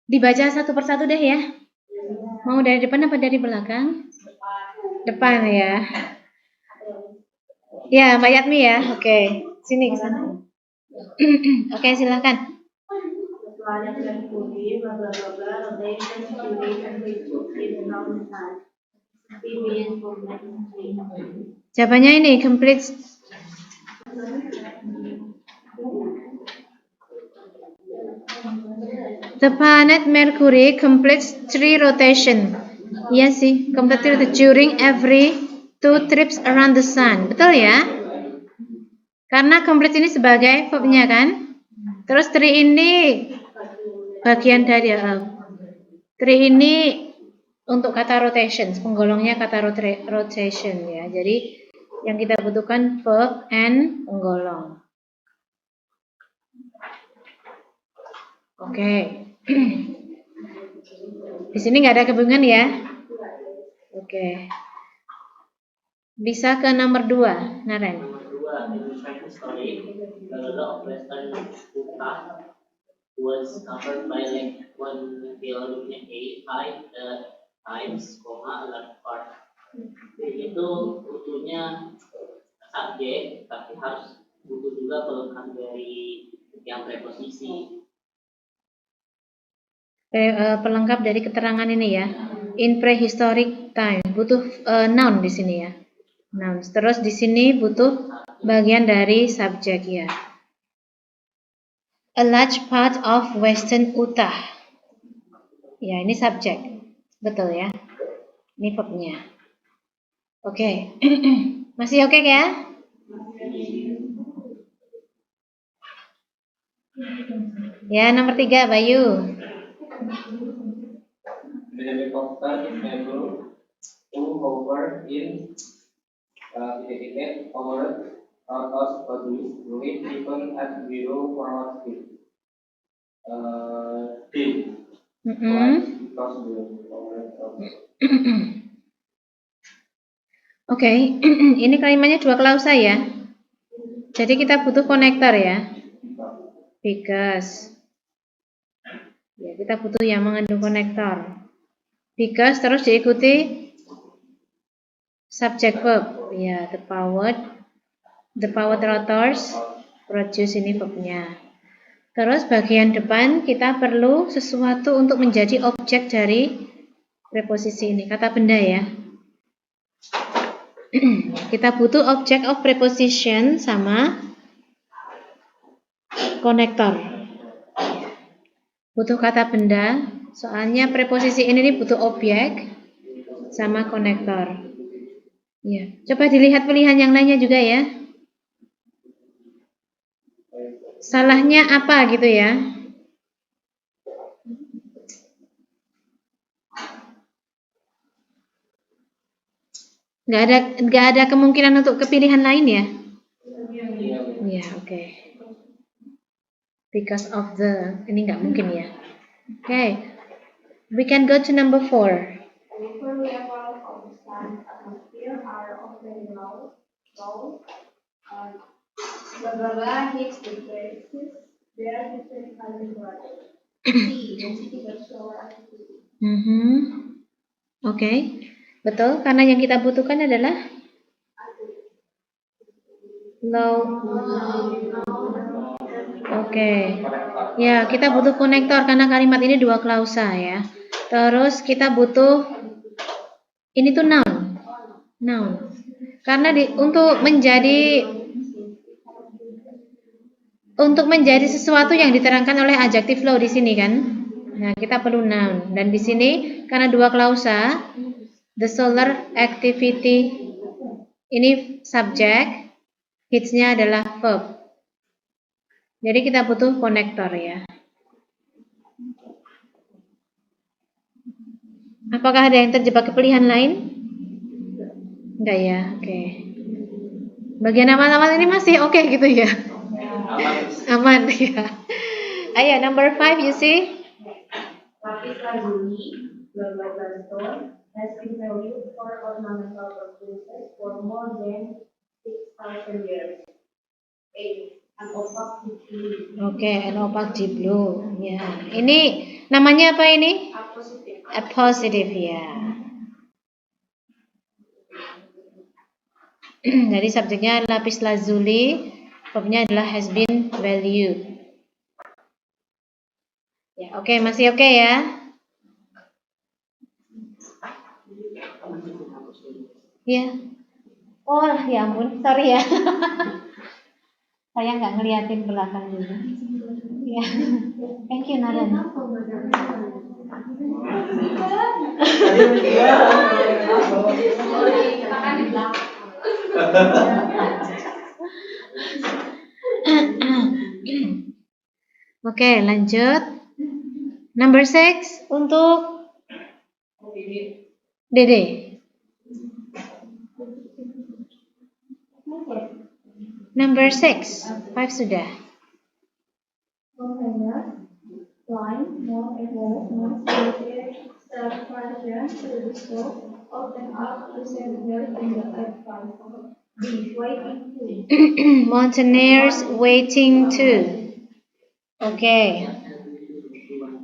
Dibaca satu persatu deh ya. Mau dari depan apa dari belakang? Depan ya. Ya, Mbak Yatmi ya. Oke, sini ke sana. Oke, silakan. Jawabannya ini complete. The planet Mercury completes 3 rotation. Iya sih, completed during every 2 trips around the sun. Betul ya? Karena complete ini sebagai verbnya kan? Terus 3 ini bagian dari 3 ini untuk kata rotation, penggolongnya kata rotation ya. Jadi yang kita butuhkan verb and penggolong. Oke. Di sini nggak ada kebingungan ya? Oke. Bisa ke nomor 2, Naren. Nomor 2, in French history, the law of Western Utah was covered by like 1 billion times, a large part. Itu butuhnya subjek, tapi harus butuh juga pelengkap dari yang preposisi. Pelengkap dari keterangan ini ya. In prehistoric time, butuh noun di sini ya. Noun. Terus di sini butuh bagian dari subjek ya. A large part of Western Utah. Ya, ini subjek. Betul ya. Ini verbnya. Oke. Masih oke ya? Ya, nomor 3, Bayu. The helicopter is able to hover in over degrees with even at 0 forward speed. D. Oke, ini kalimatnya 2 klausa ya. Jadi kita butuh konektor ya. Because. Ya, kita butuh yang mengandung konektor. Because terus diikuti subject verb. Ya, the powered rotors produce ini verbnya. Terus bagian depan kita perlu sesuatu untuk menjadi objek dari preposisi ini, kata benda ya. Kita butuh object of preposition sama konektor. Butuh kata benda, soalnya preposisi ini butuh objek sama konektor. Ya, coba dilihat pilihan yang lainnya juga ya. Salahnya apa gitu ya? Nggak ada kemungkinan untuk kepilihan lain ya? Ya, oke. Because of the, ini nggak mungkin ya. Oke, we can go to number 4. Level of the sun's atmosphere are often low, blah blah blah hits the surface. There are different kinds of water. Density versus activity. Oke, betul. Karena yang kita butuhkan adalah low. Oke. Ya, kita butuh konektor karena kalimat ini 2 klausa ya. Terus kita butuh ini tuh noun. Noun. Karena untuk menjadi sesuatu yang diterangkan oleh adjective law di sini kan. Nah, kita perlu noun. Dan di sini karena 2 klausa, the solar activity ini subjek, hits-nya adalah verb. Jadi kita butuh konektor ya. Apakah ada yang terjebak ke pilihan lain? Enggak ya, oke. Bagian awal-awal ini masih oke gitu ya? Aman ya. Ayo, number 5 you see? Lapis lazuli, blah blah blah stone, has been valued for ornamental purposes for more than 6,000 years. An opak di blue. Oke, an opak di blue. Ya, ini Namanya apa ini? Appositive. Appositive ya. Jadi subjeknya lapis lazuli, verbnya adalah has been valued. Ya, oke, masih oke ya? Ya. Oh, ya ampun, sorry ya. Saya nggak ngeliatin belakang dulu. Ya. Thank you, Naran. Oke, lanjut. Number 6 untuk Dede. Number 6, 5 sudah. Container, line, more and more, version to the scope, open up to sender in the advice. B. Waiting to. Mountaineers waiting to. Oke.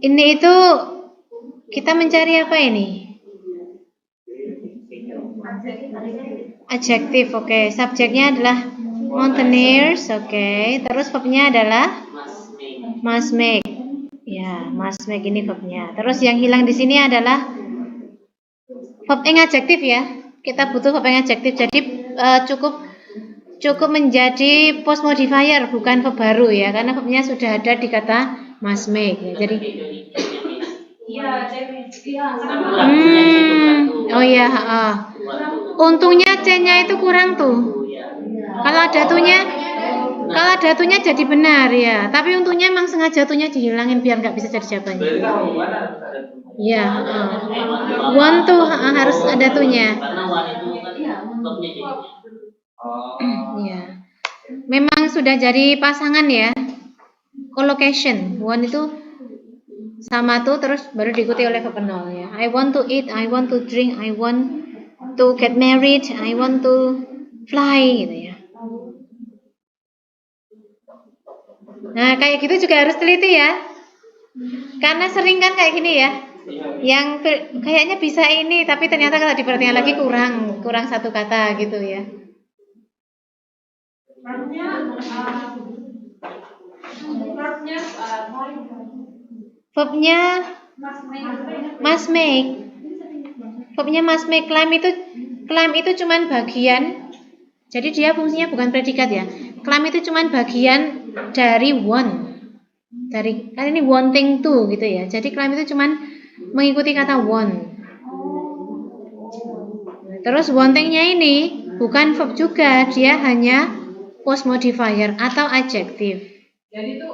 Ini itu kita mencari apa ini? Adjektif, oke. Subjeknya adalah mountaineers, oke. Terus verbnya adalah must make. Ya, must make ini verbnya. Terus yang hilang di sini adalah verb ing adjektif ya. Kita butuh verb ing adjektif. Jadi cukup menjadi post modifier, bukan verb baru ya, karena verbnya sudah ada di kata must make. Ya. Jadi oh ya, untungnya C-nya itu kurang tuh. Kalau ada tuhnya jadi benar ya. Tapi untungnya emang sengaja tuhnya dihilangin biar nggak bisa jadi jawabannya. Iya. One tuh harus ada tuhnya. Iya. Memang sudah jadi pasangan ya. Collocation. One itu sama tuh terus baru diikuti oleh verb nol ya. I want to eat, I want to drink, I want to get married, I want to fly gitu ya. Nah, kayak gitu juga harus teliti ya. Karena sering kan kayak gini ya. Yang kayaknya bisa ini tapi ternyata kalau diperhatikan lagi kurang satu kata gitu ya. Verbnya must make. Verbnya must make. Claim itu cuman bagian. Jadi dia fungsinya bukan predikat ya. Claim itu cuman bagian dari want. Kan ini wanting to gitu ya. Jadi claim itu cuman mengikuti kata want. Terus wantingnya ini bukan verb juga, dia hanya post modifier atau adjektif. Jadi itu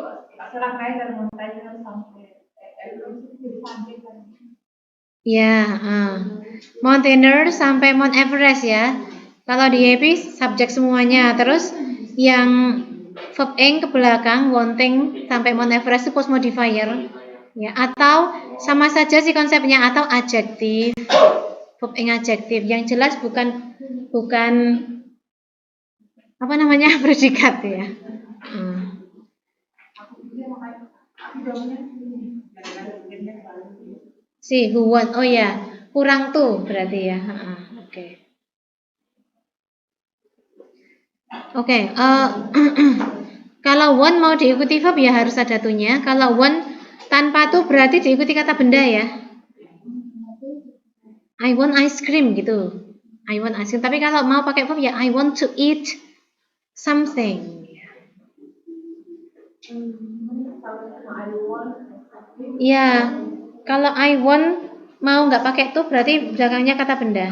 serangkaian dari mountaineer sampai ya, mountaineer sampai Mount Everest ya. Kalau di happy subjek semuanya. Terus yang verb ing ke belakang wanting sampai Mount Everest itu post modifier. Ya, atau sama saja sih konsepnya, atau adjektif. Verb ing adjektif yang jelas bukan apa namanya predikat ya. Si who want, oh ya kurang tuh berarti ya. Oke. Kalau want mau diikuti verb ya harus ada tuhnya. Kalau want tanpa tuh berarti diikuti kata benda ya. I want ice cream gitu. I want ice cream. Tapi kalau mau pakai verb ya I want to eat something. Ya, kalau I want mau nggak pakai tuh berarti belakangnya kata benda.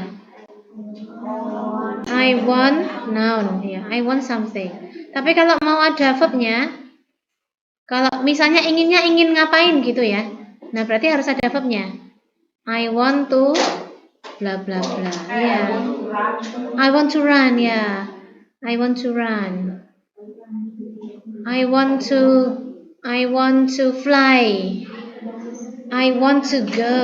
I want noun ya. I want something. Tapi kalau mau ada verbnya, kalau misalnya ingin ngapain gitu ya. Nah, berarti harus ada verbnya. I want to bla bla bla. Ya. I want to run ya. I want to run. I want to fly. I want to go.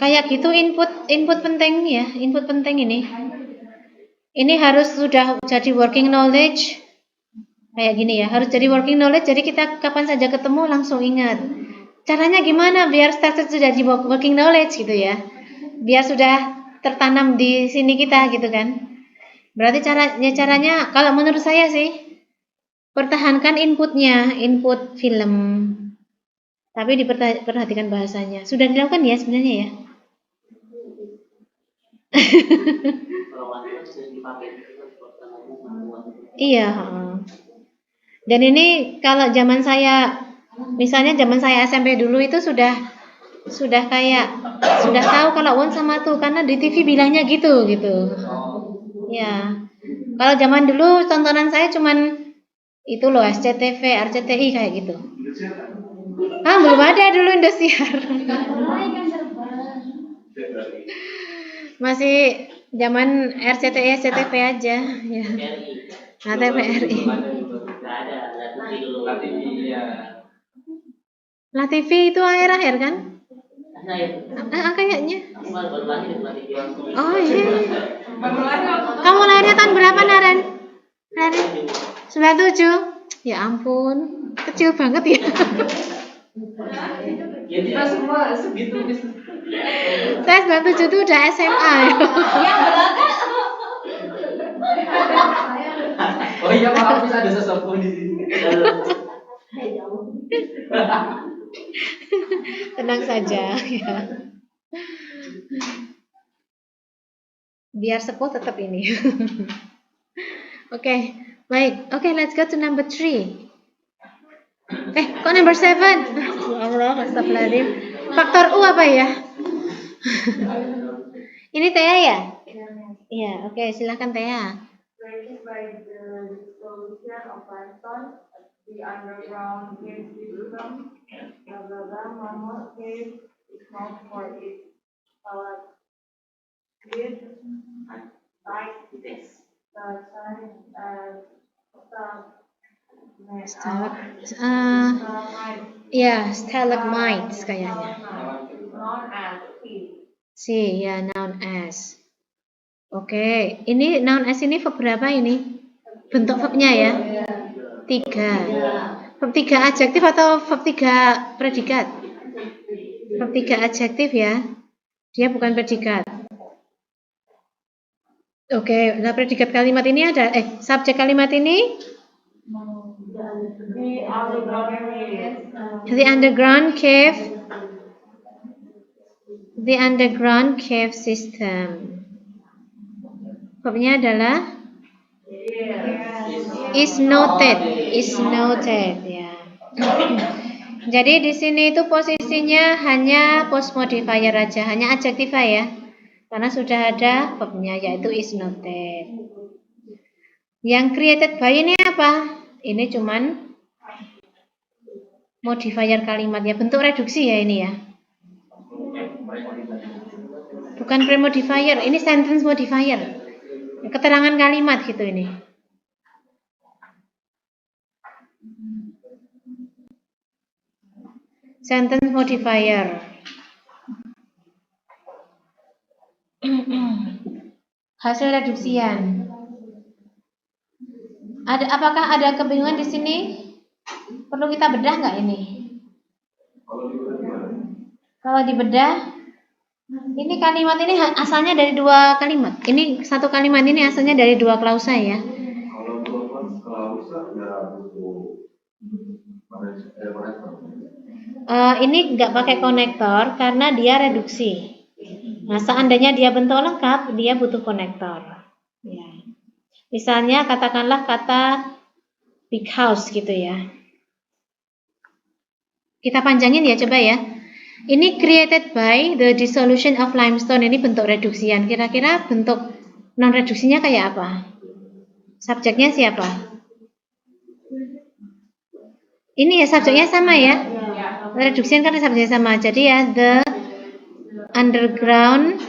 Kayak gitu input penting ya, input penting ini. Ini harus sudah jadi working knowledge. Kayak gini ya, harus jadi working knowledge, jadi kita kapan saja ketemu langsung ingat. Caranya gimana biar started sudah di working knowledge gitu ya. Biar sudah tertanam di sini kita gitu kan. Berarti caranya kalau menurut saya sih pertahankan inputnya, input film. Tapi diperhatikan bahasanya. Sudah dilakukan ya sebenarnya ya? Kalau wanita sering dipakai Iya. Dan ini kalau zaman saya, misalnya zaman saya SMP dulu itu sudah tahu kalau one sama two karena di TV bilangnya gitu. Ya. Kalau zaman dulu tontonan saya cuman itu loh SCTV, RCTI kayak gitu. Belum ada dulu Indosiar. Masih zaman RCTI, SCTV aja ya. Nah, TVRI. nggak ada dulu. La TV itu akhir-akhir kan? Kayaknya. Aku baru lahir Oh iya. Kamu lahirnya tahun berapa Naren? Naren? 97. Ya ampun, kecil banget ya. Ya semua segitu. Saya 97 itu udah SMA. Oh iya, maaf bisa ada sesuatu di sini. Tenang saja ya. Biar sepuh tetap ini. Oke, baik. Oke, let's go to number 3. Kok number 7? Allah, astagfirullahaladzim. Faktor U apa ya? Ini Thea ya? Iya, oke, silakan Thea. Created by the dissolution of limestone, the underground cave system, blah blah blah. Mammoth cave is known for its with tight Stalagmites kayaknya. known as Noun as. Oke, ini noun as ini verb berapa ini? Bentuk verbnya ya? 3. Verb 3 adjektif atau verb 3 predikat? Verb 3 adjektif ya. Dia bukan predikat. Oke, nah predikat kalimat ini ada subjek kalimat ini the underground cave system. Verbnya adalah is noted ya. Jadi di sini itu posisinya hanya post modifier aja, hanya adjektiva ya. Karena sudah ada verbnya yaitu is noted. Yang created by ini apa? Ini cuman modifier kalimat ya, bentuk reduksi ya ini ya. Bukan premodifier, ini sentence modifier. Keterangan kalimat gitu ini. Sentence modifier. Hasil reduksian. Apakah ada kebingungan di sini? Perlu kita bedah nggak ini? Kalau dibedah, ini kalimat ini asalnya dari 2 kalimat. Ini satu kalimat ini asalnya dari 2 klausa ya. Kalau 2 klausa ya butuh ini nggak pakai konektor karena dia reduksi. Nah, seandainya dia bentuk lengkap, dia butuh konektor. Ya. Misalnya katakanlah kata big house gitu ya. Kita panjangin ya coba ya. Ini created by the dissolution of limestone, ini bentuk reduksian. Kira-kira bentuk non reduksinya kayak apa? Subjeknya siapa? Ini ya subjeknya sama ya. Reduksian kan subjeknya sama. Jadi ya the underground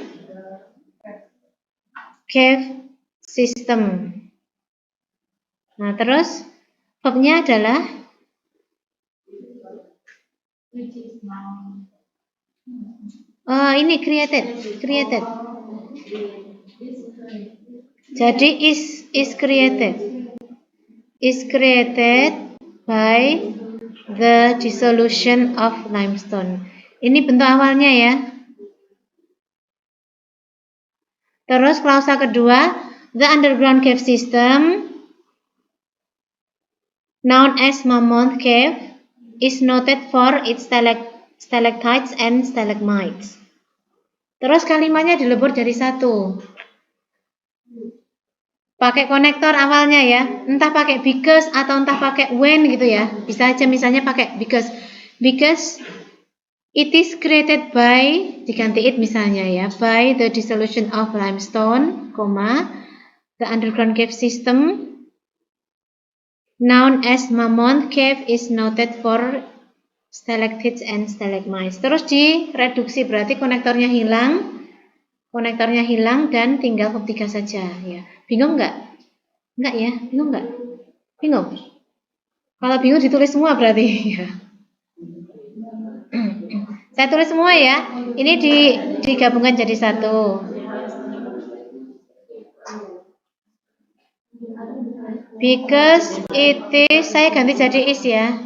cave system. Nah, terus verbnya adalah ini created. Jadi is created. Is created by the dissolution of limestone. Ini bentuk awalnya ya. Terus klausa kedua, the underground cave system known as Mammoth Cave is noted for its stalactites and stalagmites. Terus kalimatnya dilebur jadi satu. Pakai konektor awalnya ya, entah pakai because atau entah pakai when gitu ya. Bisa aja misalnya pakai because it is created by, diganti it misalnya ya, by the dissolution of limestone, the underground cave system known as Mammoth Cave is noted for stalactites and stalagmites. Terus direduksi, berarti konektornya hilang dan tinggal huruf 3 saja ya. Bingung nggak? Enggak ya? Bingung nggak? Bingung? Kalau bingung ditulis semua berarti ya. Saya tulis semua ya. Ini digabungkan jadi satu. Because it is, saya ganti jadi is ya.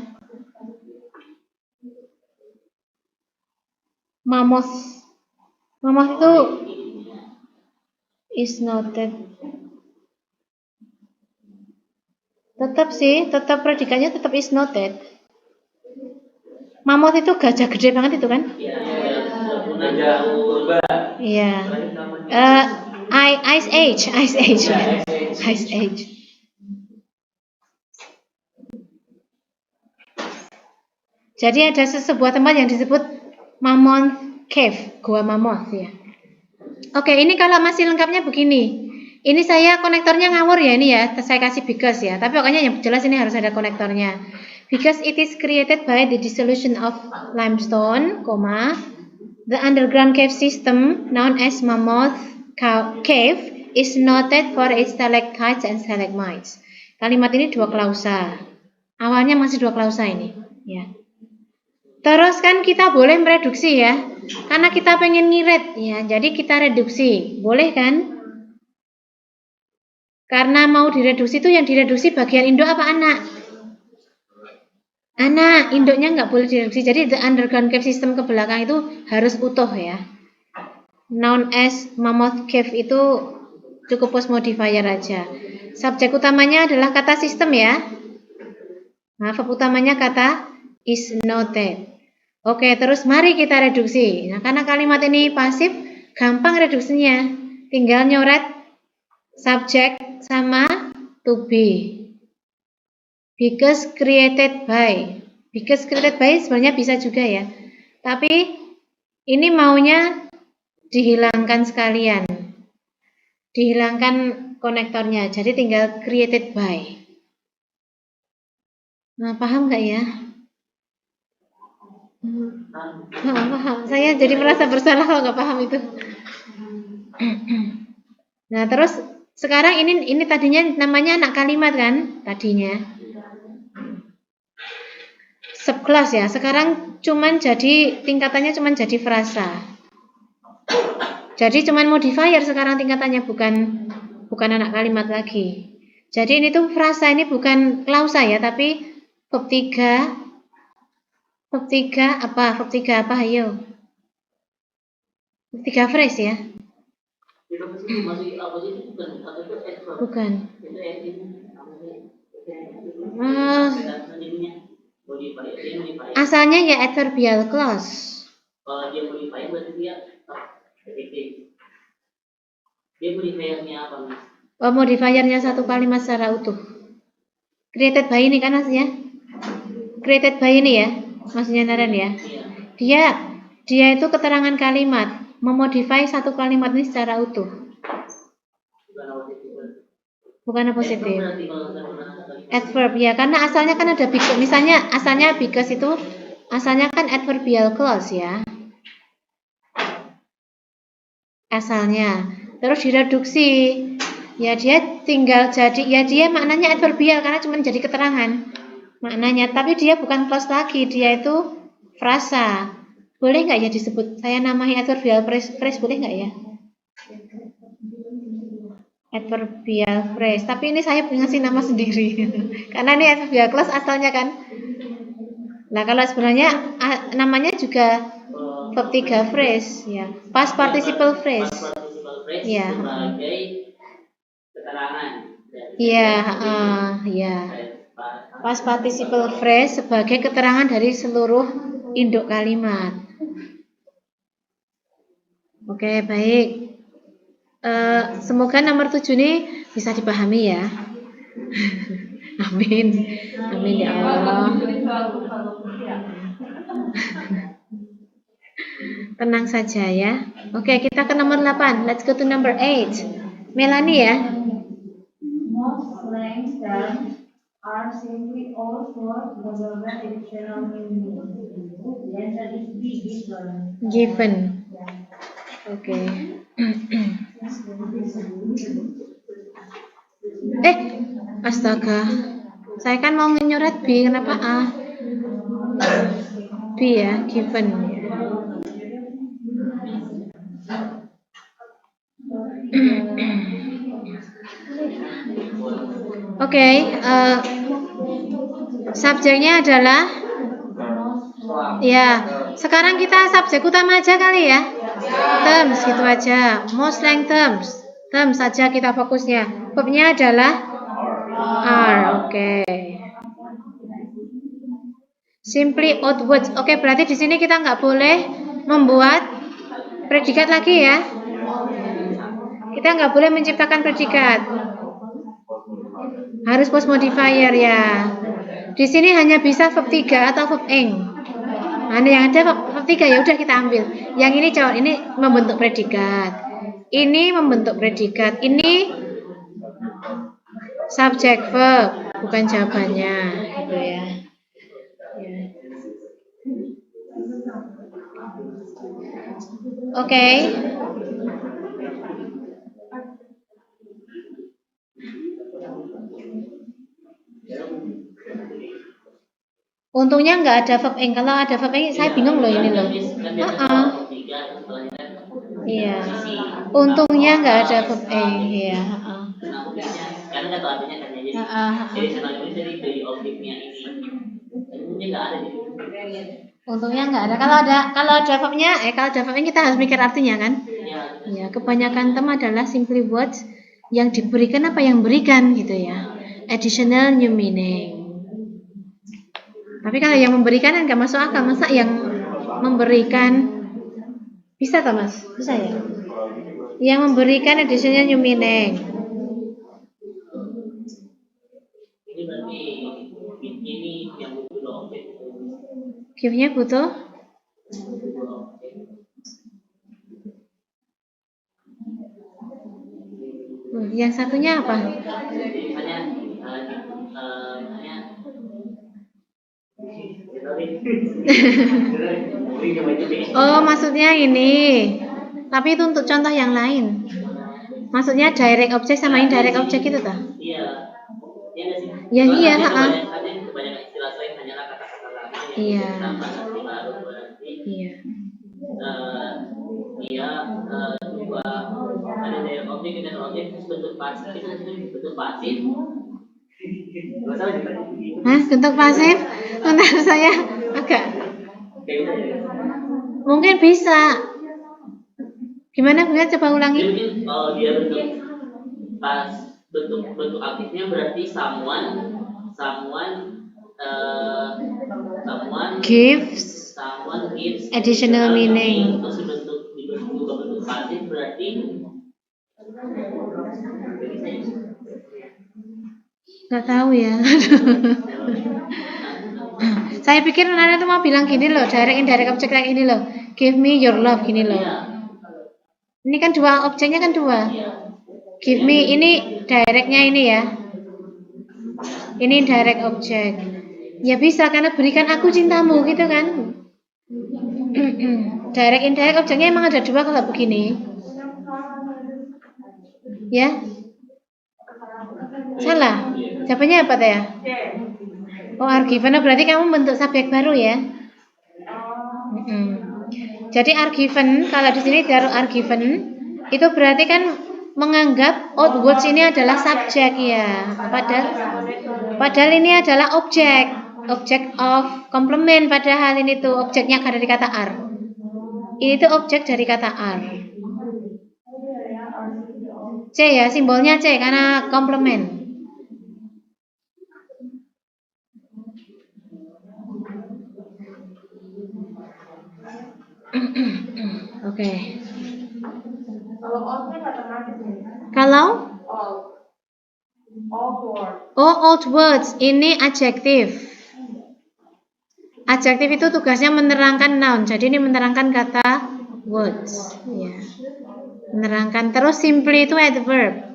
Mammoth itu is noted. Tetap predikatnya tetap is noted. Mammoth itu gajah gede banget itu kan? Iya. Ice Age. Jadi ada sebuah tempat yang disebut Mammoth Cave, Gua Mammoth ya. Oke, ini kalau masih lengkapnya begini. Ini saya konektornya ngawur ya ini ya, saya kasih because ya. Tapi pokoknya yang jelas ini harus ada konektornya. Because it is created by the dissolution of limestone, the underground cave system known as Mammoth Cave is noted for its stalactites and stalagmites. Kalimat ini dua klausa. Awalnya masih dua klausa ini, ya. Terus kan kita boleh mereduksi ya, karena kita pengen ngirit ya, jadi kita reduksi, boleh kan? Karena mau direduksi itu yang direduksi bagian induk apa anak? Anak, induknya nggak boleh direduksi. Jadi the underground cave system ke belakang itu harus utuh ya. Known as Mammoth Cave itu cukup post modifier aja. Subjek utamanya adalah kata sistem ya. Nah, verb utamanya kata is noted. Oke, terus mari kita reduksi. Nah, karena kalimat ini pasif, gampang reduksinya. Tinggal nyoret subjek sama to be. Because created by. Because created by sebenarnya bisa juga ya. Tapi ini maunya dihilangkan sekalian. Dihilangkan konektornya. Jadi tinggal created by. Nah, paham nggak ya? Paham. Saya jadi merasa bersalah kalau nggak paham itu. Nah, terus sekarang ini tadinya namanya anak kalimat kan? Tadinya subclass ya. Sekarang cuman jadi tingkatannya cuman jadi frasa. Jadi cuman modifier sekarang tingkatannya bukan anak kalimat lagi. Jadi ini tuh frasa, ini bukan klausa ya, tapi verb 3 apa? Verb 3 apa? Ayo. Verb 3 phrase ya. Bukan. Asalnya ya adverbial clause. Kalau dia modifier berarti dia modifiernya apa mas? Oh, modifiernya satu kalimat secara utuh. Created by ini kan maksudnya? Created by ini ya, maksudnya Naren ya. Dia itu keterangan kalimat, memodify satu kalimat ini secara utuh. Bukan positif. Adverb ya, karena asalnya kan ada because. Misalnya asalnya because itu asalnya kan adverbial clause ya. Asalnya. Terus direduksi. Ya dia tinggal jadi, ya dia maknanya adverbial karena cuma jadi keterangan. Maknanya, tapi dia bukan clause lagi, dia itu frasa. Boleh nggak ya disebut, saya namai adverbial phrase boleh nggak ya? adverbial phrase. Tapi ini saya ngasih nama sendiri. Karena ini adverbial clause asalnya kan. Nah, kalau sebenarnya namanya juga verb 3 phrase ya. Past participle phrase. Past participle phrase Ya. sebagai keterangan. Iya, ya. Past participle phrase sebagai keterangan dari seluruh induk kalimat. Oke, baik. Semoga nomor 7 ini bisa dipahami ya. Amin. Amin ya Allah. Tenang saja ya. Oke, kita ke nomor 8. Let's go to number 8. Melanie ya. Most slang terms are simply all for the additional meaning. The answer is B, Given. Oke. Astaga. Saya kan mau nyoret B, kenapa A? B ya, given. Oke, subjeknya adalah ya. Sekarang kita subjek utama aja kali ya. Terms gitu aja. Most slang terms. Terms saja kita fokusnya. Verbnya adalah are. Oke. Simply outwards. Oke, berarti di sini kita nggak boleh membuat predikat lagi ya. Kita nggak boleh menciptakan predikat. Harus post modifier ya. Di sini hanya bisa verb 3 atau verb ing. Nah, yang ada verb 3 ya udah kita ambil. Yang ini cowok ini membentuk predikat. Ini membentuk predikat. Ini subjek verb, bukan jawabannya, gitu ya. Oke. Untungnya nggak ada verb ing. Kalau ada verb ing, saya bingung loh ini loh. Iya. Untungnya nggak ada verb ing. Iya. Karena nggak tahu artinya kan ya. Jadi sebenarnya dari objeknya ini. Ini nggak ada di sini. Untungnya nggak ada. Kalau ada verbnya, kalau ada verbnya kita harus mikir artinya kan? Ya, kebanyakan term adalah simply words yang diberikan apa yang berikan gitu ya. Additional new meaning. Tapi kalau yang memberikan kan nggak masuk akal. Masa yang memberikan bisa tak mas? Bisa ya? Yang memberikan additional new meaning. Ini berarti ini yang butuh objek. Give-nya butuh? Yang satunya apa? Oh, maksudnya ini. Tapi itu untuk contoh yang lain. Maksudnya direct object sama indirect object itu toh? Iya. Ya iya, Kebanyakan istilah slang hanyalah kata-kata lama yang ditambah nanti baru berarti. Iya. Dia dua ada direct object dan objek bentuk pasif itu bentuk pasif. Hah, bentuk pasif? Bentar saya agak. Mungkin bisa. Gimana Buya, coba ulangi? Mungkin kalau dia bentuk bentuk aktifnya berarti someone gives additional meaning. Terus bentuk pasif berarti nggak tahu ya. Saya pikir Nana tuh mau bilang gini loh, direct indirect object kayak gini loh. Give me your love gini loh. Ini kan dua, objeknya kan dua. Give me ini directnya ini ya. Ini direct object. Ya bisa karena berikan aku cintamu gitu kan. Direct indirect objeknya emang ada dua kalau begini. Ya? Salah. Jawabannya apa Teh? Oh, are given. Berarti kamu bentuk subjek baru ya? Jadi are given, kalau di sini taruh are given, itu berarti kan menganggap outwards ini adalah subjek ya. Padahal ini adalah objek of complement, padahal ini tuh objeknya dari kata are. Ini tuh objek dari kata are. C ya, simbolnya C karena complement. Oke. Kalau all kan otomatis nih. Kalau All word. old words ini adjektif. Adjektif itu tugasnya menerangkan noun. Jadi ini menerangkan kata words. Ya. Menerangkan. Terus simply itu adverb.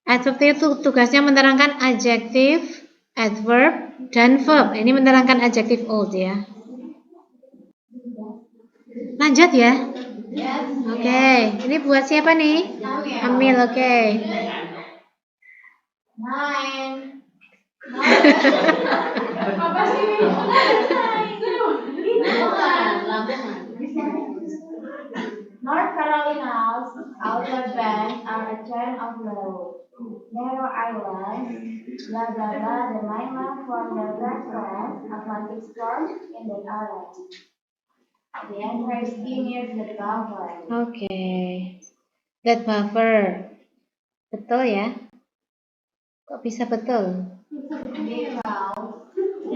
Adjektif itu tugasnya menerangkan adjektif, adverb, dan verb. Ini menerangkan adjektif old ya. Lanjut ya. Oke. Ini buat siapa nih? Amil. Oke. Apa sih? North Carolina's Outer Banks are a chain of narrow islands, blah blah blah. The mainland from the westwest Atlantic storm in the island. The answer is E near the buffer. Oke. That buffer. Betul ya? Kok bisa betul? Because the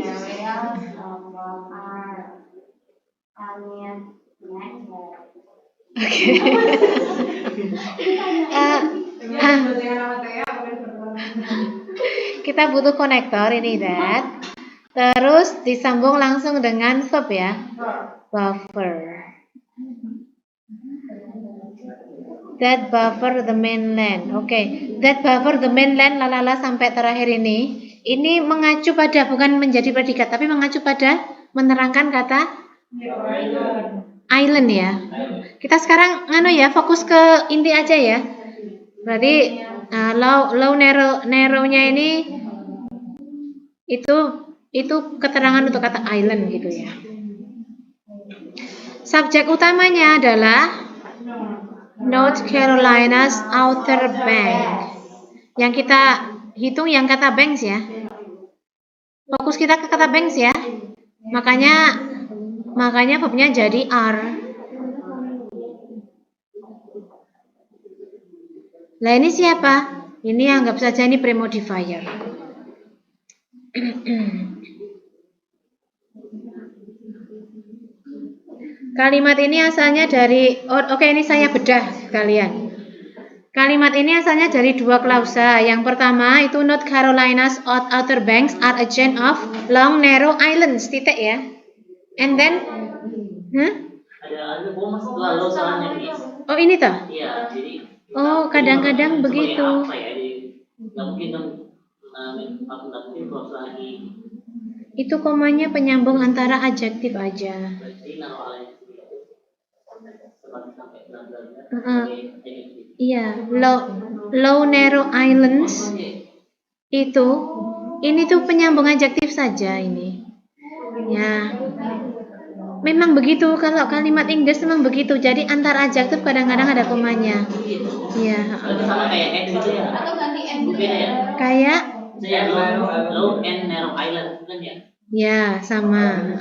areas of are connected. Oke. Kita butuh konektor ini that. Terus disambung langsung dengan verb ya. Buffer. That buffer the mainland. Oke. That buffer the mainland lalala sampai terakhir ini. Ini mengacu pada, bukan menjadi predikat, tapi mengacu pada menerangkan kata island ya. Kita sekarang fokus ke inti aja ya. Berarti low narrow-nya ini itu keterangan untuk kata island gitu ya. Subjek utamanya adalah North Carolina's Outer Banks. Yang kita hitung yang kata banks ya. Fokus kita ke kata banks ya. Makanya verbnya jadi are. Lah ini siapa? Ini anggap saja ini premodifier. Kalimat ini asalnya dari, ini saya bedah kalian. Kalimat ini asalnya dari dua klausa. Yang pertama itu North Carolina's Outer Banks are a chain of long narrow islands, titik ya. And then, Ada masuk lalu soalnya guys. Oh ini toh? Iya, jadi. Oh kadang-kadang begitu. Apa ya? Nggak mungkin dong. Aku nggak mungkin cross lagi. Itu komanya penyambung antara adjektif aja. Berarti naruh alih sampai Iya, low narrow islands itu, ini tuh penyambung adjektif saja ini. Ya, memang begitu kalau kalimat Inggris memang begitu. Jadi antar adjektif kadang-kadang ada komanya. Iya. Sama kayak N gitu ya? Atau ganti N gitu ya? Kayak low and narrow island kan ya? Ya, sama.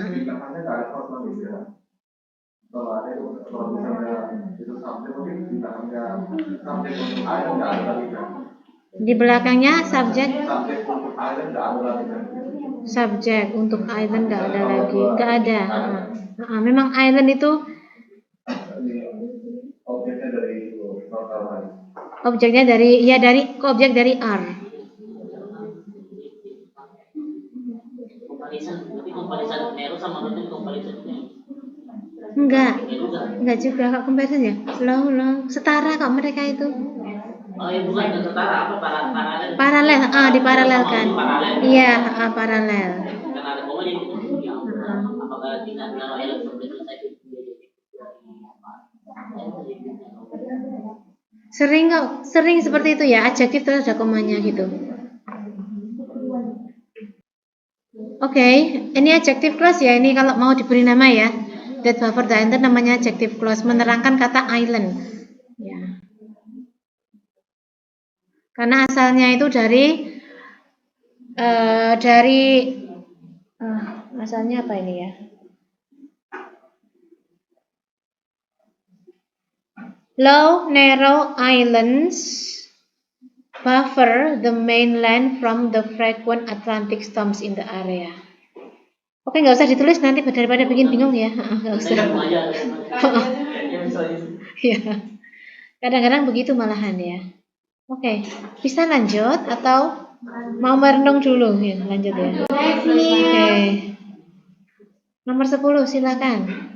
Di belakangnya subjek untuk island nggak ada lagi, nggak ada. Memang island itu objeknya dari objek dari are. Comparison narrow sama root comparisonnya. Enggak juga kok comparison ya. Low setara kok mereka itu. Oh ya bukan setara apa paralel. Paralel, diparalelkan. Iya, paralel. Karena ada koma jadi itu. Apakah tidak narrow island seperti itu saya Sering seperti itu ya, adjektif terus ada komanya gitu. Oke, ini adjective clause ya. Ini kalau mau diberi nama ya. That buffer the enter namanya adjective clause, menerangkan kata island. Ya. Karena asalnya itu dari asalnya apa ini ya? Low, narrow islands buffer the mainland from the frequent Atlantic storms in the area. Oke, nggak usah ditulis nanti daripada bikin bingung ya. Nggak usah. Ya, kadang-kadang begitu malahan ya. Oke, bisa lanjut atau mau merenung dulu ya? Lanjut ya. Oke. Nomor 10 silakan.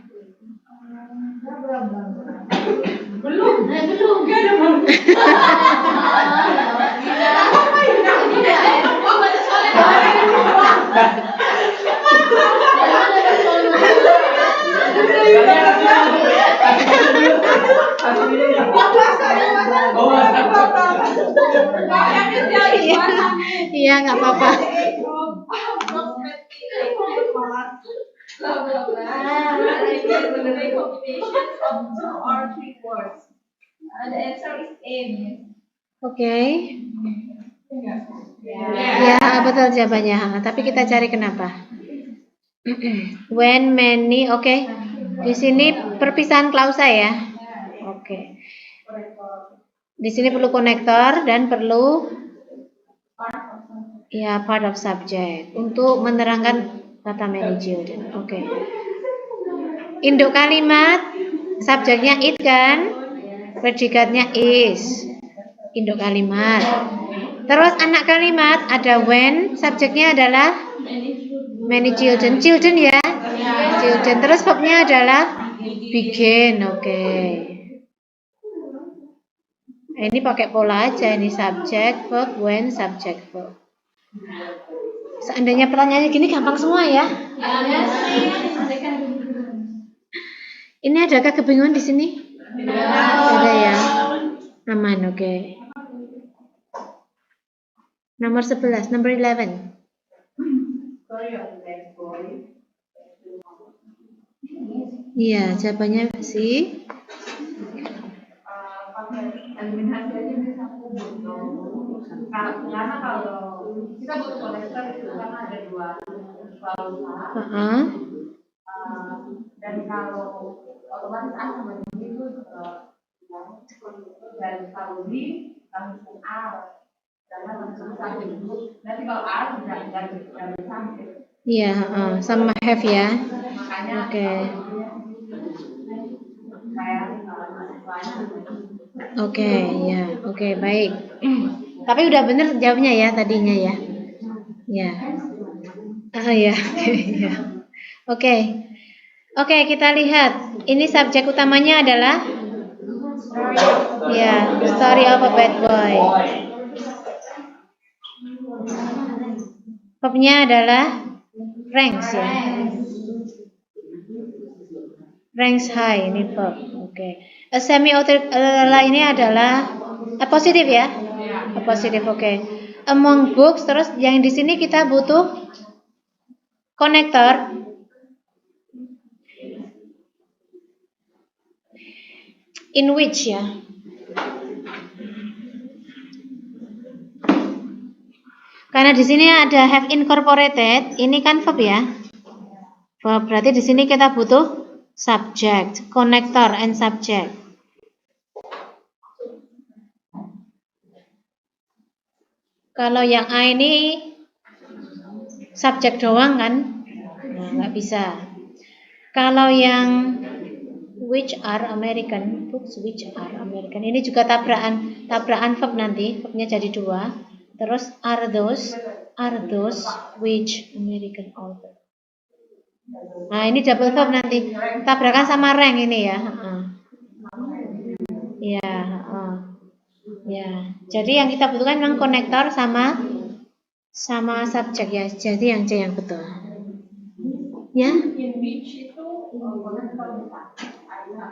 Iya, nggak apa-apa. Oke. Ya, betul jawabannya. Tapi kita cari kenapa. When many, oke. Di sini perpisahan klausa ya. Oke. Di sini perlu konektor dan perlu ya part of subject untuk menerangkan kata many children. Oke. Induk kalimat subjeknya it kan, predikatnya is. Induk kalimat. Terus anak kalimat ada when, subjeknya adalah many children. Children ya. Children. Terus verbnya adalah begin. Oke. Ini pakai pola aja, ini subject, verb, when, subject, verb. Seandainya pertanyaannya gini gampang semua ya. Ini adakah kebingungan di sini? Ada ya. Aman, oke. Nomor 11, number 11. Iya, jawabannya sih. Eliminasi aja bisa karena kalau kita butuh konektor itu karena ada dua klausa. Dan kalau otomatis A sama B itu dari kalau B langsung A karena langsung satu. Nanti kalau A tidak dari sampai. Iya, sama have ya. Oke. Oke, ya, oke, baik. Tapi udah bener jawabnya ya tadinya ya. Ya. Ya, oke, ya. Oke. Oke, kita lihat. Ini subjek utamanya adalah ya, story of a bad boy. Verbnya adalah ranks ya. Ranks high ini verb. Oke. A semi-author ini adalah positif ya. Positif, oke. Among books, terus yang di sini kita butuh konektor. In which ya. Karena di sini ada have incorporated, ini kan verb ya. Verb, berarti di sini kita butuh subject, connector and subject. Kalau yang A ini subjek doang kan, nah, nggak bisa. Kalau yang which are American, books which are American, ini juga tabrakan verb nanti, verbnya jadi dua. Terus are those which American author. Nah ini double verb nanti, tabrakan sama rank ini ya. Ya. Ya, jadi yang kita butuhkan memang konektor sama subjek ya. Jadi yang C yang betul. Ya.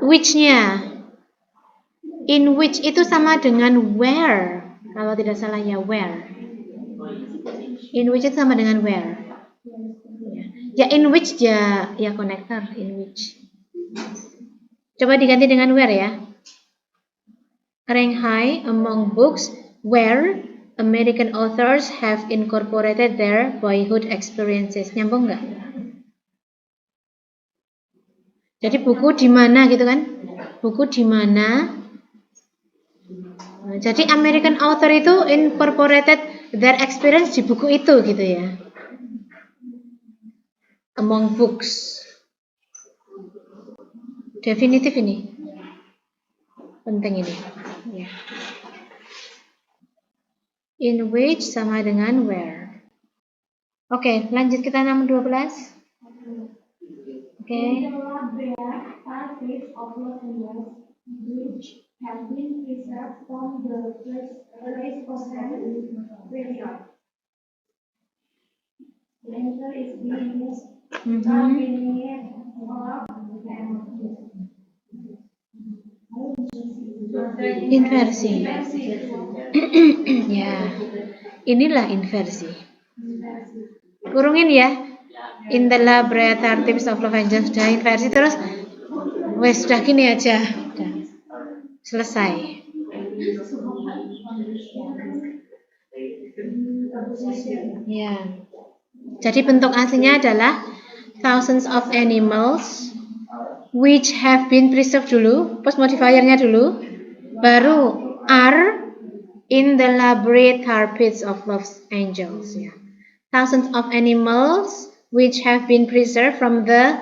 Which-nya. In which itu sama dengan where. Kalau tidak salah ya where. In which itu sama dengan where. Ya in which ya konektor in which. Coba diganti dengan where ya. Rank high among books where American authors have incorporated their boyhood experiences. Nyambung nggak? Jadi buku di mana gitu kan? Buku di mana? Nah, jadi American author itu incorporated their experience di buku itu gitu ya. Among books. Definitif ini. Penting ini. Ya. In which sama dengan where. Oke, lanjut kita nomor 12. Oke. In the library are bits of Los which have been preserved from the place of period. The answer is B. Inversi. Ya. Inilah inversi. Kurungin ya. In the laboratories of Los Angeles sudah inversi terus wes sudah gini aja. Udah. Selesai. Ya. Jadi bentuk aslinya adalah thousands of animals which have been preserved dulu, post modifiernya dulu, baru are in the laboratories of Los Angeles. Ya. Thousands of animals which have been preserved from the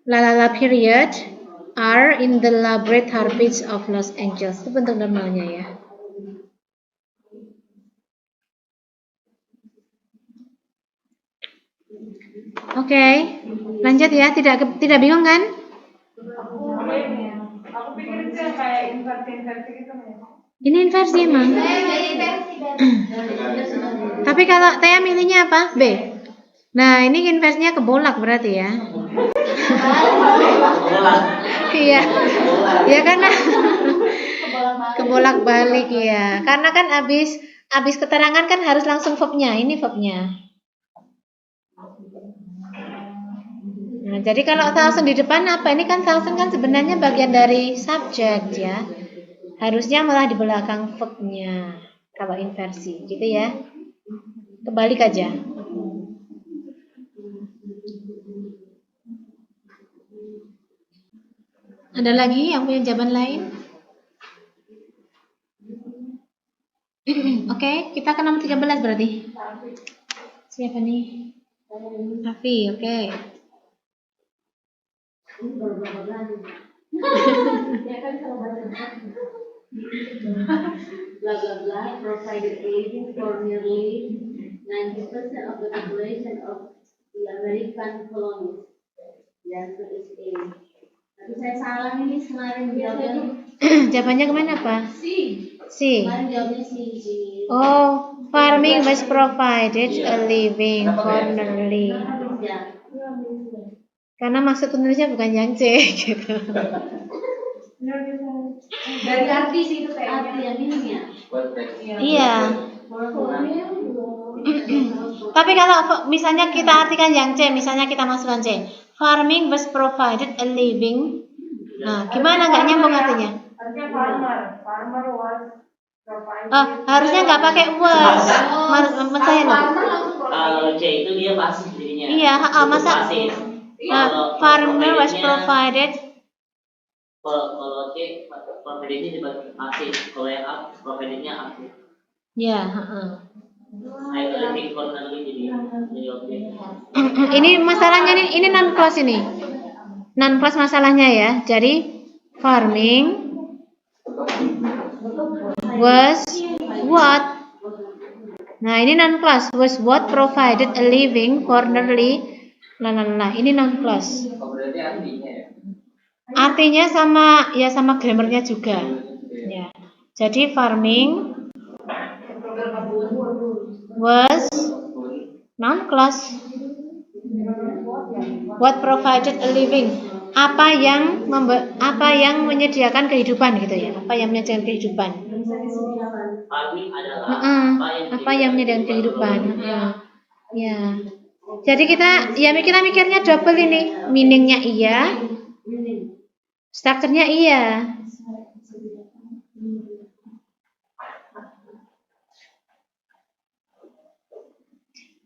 lalala period are in the laboratories of Los Angeles. Itu bentuk normalnya ya. Oke, lanjut ya. Tidak bingung kan? Aku pikir itu yang kayak inversi gitu. Ini inversi emang. Tapi kalau Tia milihnya apa? B. Nah, ini inversinya kebolak berarti ya. Iya. Ya karena kebolak balik ya. Karena kan habis keterangan kan harus langsung verbnya. Ini verbnya. Nah, jadi kalau thousand di depan apa? Ini kan thousand kan sebenarnya bagian dari subjek ya. Harusnya malah di belakang verbnya kalau inversi, gitu ya. Kebalik aja. Ada lagi yang punya jawaban lain? Oke, kita ke nomor 13 berarti. Siapa nih? Raffi, oke. Blah blah blah provided aging for nearly 90% of the population of the American colonies. The answer is A. Tapi saya salah ini kemarin jawabnya. Jawabannya kemana Pak? C. Kemarin jawabnya C. Oh, farming was provided a living formerly. Ya. Karena maksud penulisnya bukan yang C gitu. Dari arti sih itu Arti yang ini ya. Iya. Tapi kalau misalnya kita artikan yang C, misalnya kita masukkan C, farming was provided a living. Nah, gimana nggak nyambung artinya? Artinya farmer was provided. Oh, harusnya nggak pakai was. Mas saya loh. Kalau C itu dia pasif jadinya. Iya, masa pasif. farmer was provided. Kalau C providednya dibagi pasif, kalau yang A providednya aktif. Ya, Ayo lebih formalnya jadi objek. Ini masalahnya ini non clause ini. Non clause masalahnya ya. Jadi farming was what? Nah, ini non clause was what provided a living formerly. Nah, ini non clause. Berarti artinya ya. Artinya sama grammarnya juga. Ya. Jadi farming was noun clause. What provided a living? Apa yang menyediakan kehidupan gitu ya? Apa yang menyediakan kehidupan? Farming adalah apa yang menyediakan kehidupan? Ya. Jadi kita mikirnya double ini. Meaningnya iya, strukturnya iya.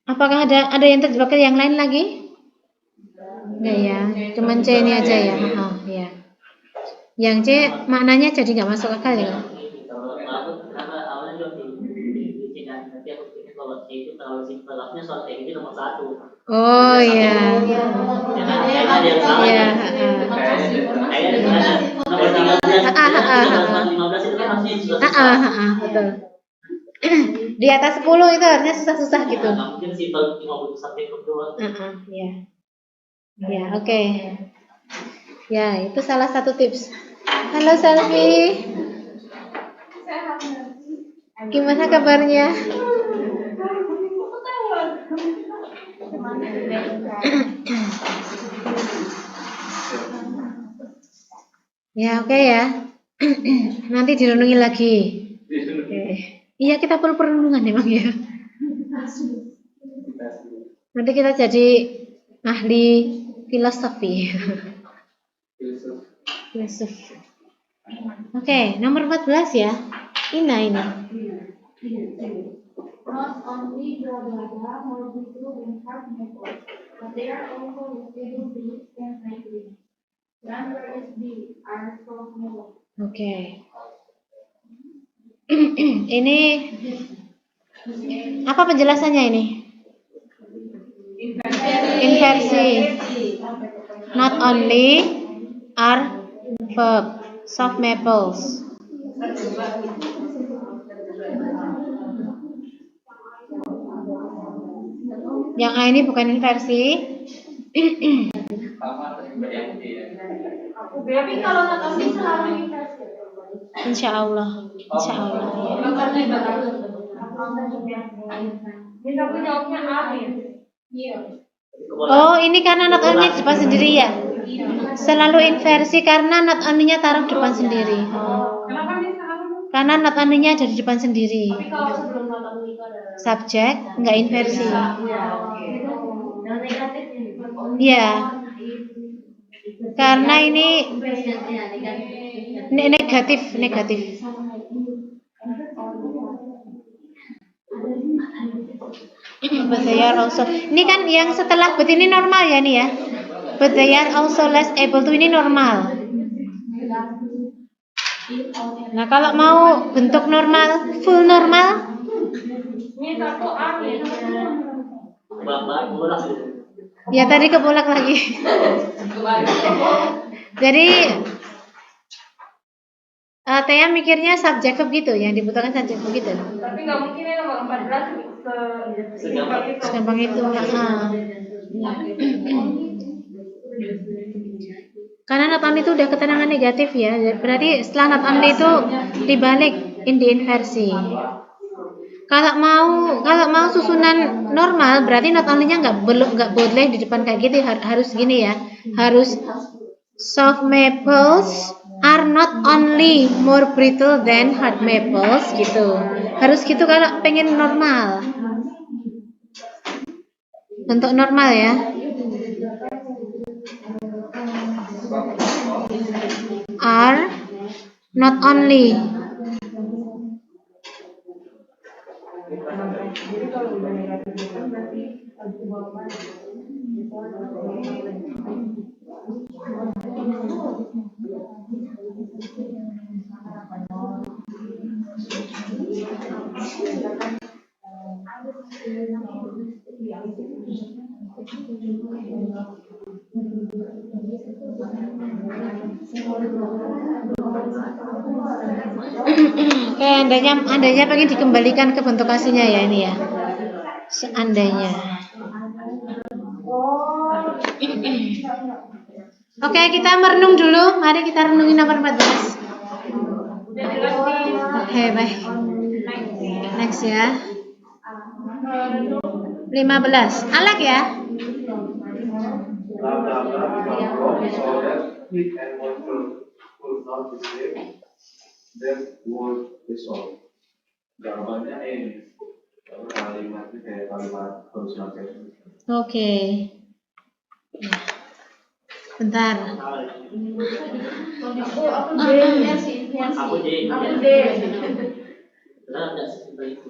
Apakah ada yang terjebak yang lain lagi? Enggak ya, cuman C ini aja ya. Ya. Yang C maknanya jadi nggak masuk akal ya. Kalau aku karena awalnya juga di kan, nanti aku pikir kalau C itu terlalu simpel, harusnya soal C itu nomor 1. Oh iya. Jangan ada yang salah. Iya. Kayaknya ada nomor 13 itu kan harusnya susah. Betul. Di atas 10 itu harusnya susah-susah gitu. Nggak mungkin simpel cuma butuh subjek doang. Ya. Ya, oke. Ya, itu salah satu tips. Halo Selvi. Gimana kabarnya? Ya, oke ya. Nanti direnungi lagi. Oke. Iya, kita perlu perenungan memang ya. Nanti kita jadi ahli filosofi. Filosof. Oke, nomor 14 ya. Ina ini. Not only blah blah blah more beautiful than hard metals, but they are also stable beings and likely. Then where is the are so small. Oke. Ini apa penjelasannya ini? Inversi. Not only are verb soft maples. Yang A ini bukan inversi. Tapi kalau not only selalu inversi. Insya Allah. Insya Allah. Ini aku jawabnya amin. Iya. Oh, ini karena not only di depan sendiri ya? Selalu inversi karena not only-nya taruh depan sendiri. Kenapa nih selalu? Karena not only-nya ada di depan sendiri. Tapi kalau sebelum not only itu ada Subjek nggak inversi. yang negatif Iya. Karena ini negatif. But they are also. Ini kan yang setelah but ini normal ya nih ya. But they are also less able to, ini normal. Nah, kalau mau bentuk normal, full normal. Ini satu amin. Bapak bolak. Ya tadi kebolak lagi. Jadi Tia mikirnya subjek verb gitu, yang dibutuhkan subjek verb gitu. Tapi nggak mungkin ya nomor 14 Segampang itu. Karena not only itu udah keterangan negatif ya, berarti setelah not only itu dibalik in the inversi. Kalau mau susunan normal, berarti not only-nya nggak boleh di depan kayak gitu, harus gini ya, harus soft maples are not only more brittle than hard maples gitu. Harus gitu kalau pengen normal. Bentuk normal ya. Are not only. Oke, andainya pengen dikembalikan ke bentuk aslinya ya ini ya. Seandainya. Oke, kita merenung dulu. Mari kita renungi nomor 14. Oke, baik. Next ya. 15. Alek ya. Jawabannya kalimatnya kayak kalimat kondisional. Oke. Bentar. Aku D. Aku D. Benar nggak sesimpel itu?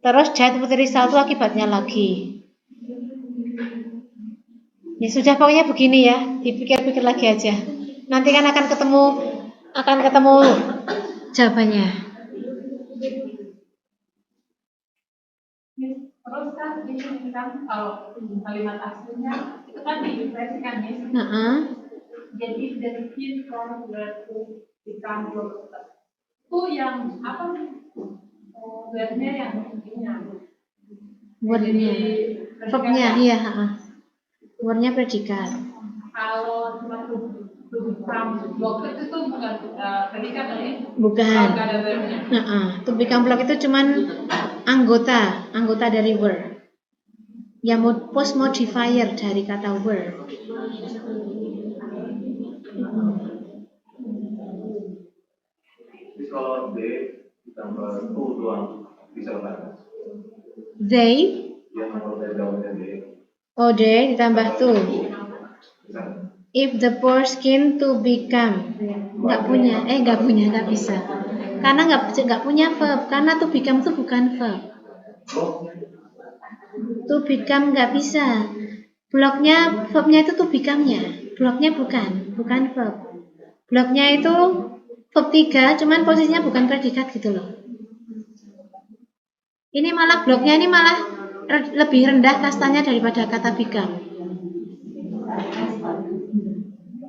Terus that with the result itu akibatnya lagi. Ya sudah, pokoknya begini ya, dipikir-pikir lagi aja. Nanti kan akan ketemu jawabannya. Terus kan ini kan kalau kalimat aslinya itu kan diinflasikan ya. Jadi dari begin from where to become itu yang apa? Wordnya yang intinya. Wordnya, verbnya, iya. Wordnya predikat. Kalau cuma to become blocked itu bukan predikat ya? Bukan. Kalau ada wordnya. To become block itu cuman anggota dari word. Ya, post modifier dari kata word. Jadi kalau D ditambah to doang bisa apa? They. Yang kalau saya jawabnya D. Oh, they ditambah to. If the foreskin to become, nggak bisa. Karena nggak punya verb. Karena to become itu bukan verb. To become nggak bisa. Bloknya, verbnya itu to become-nya. Bloknya bukan verb. Bloknya itu verb 3, cuman posisinya bukan predikat gitu loh. Ini malah bloknya ini malah lebih rendah kastanya daripada kata become.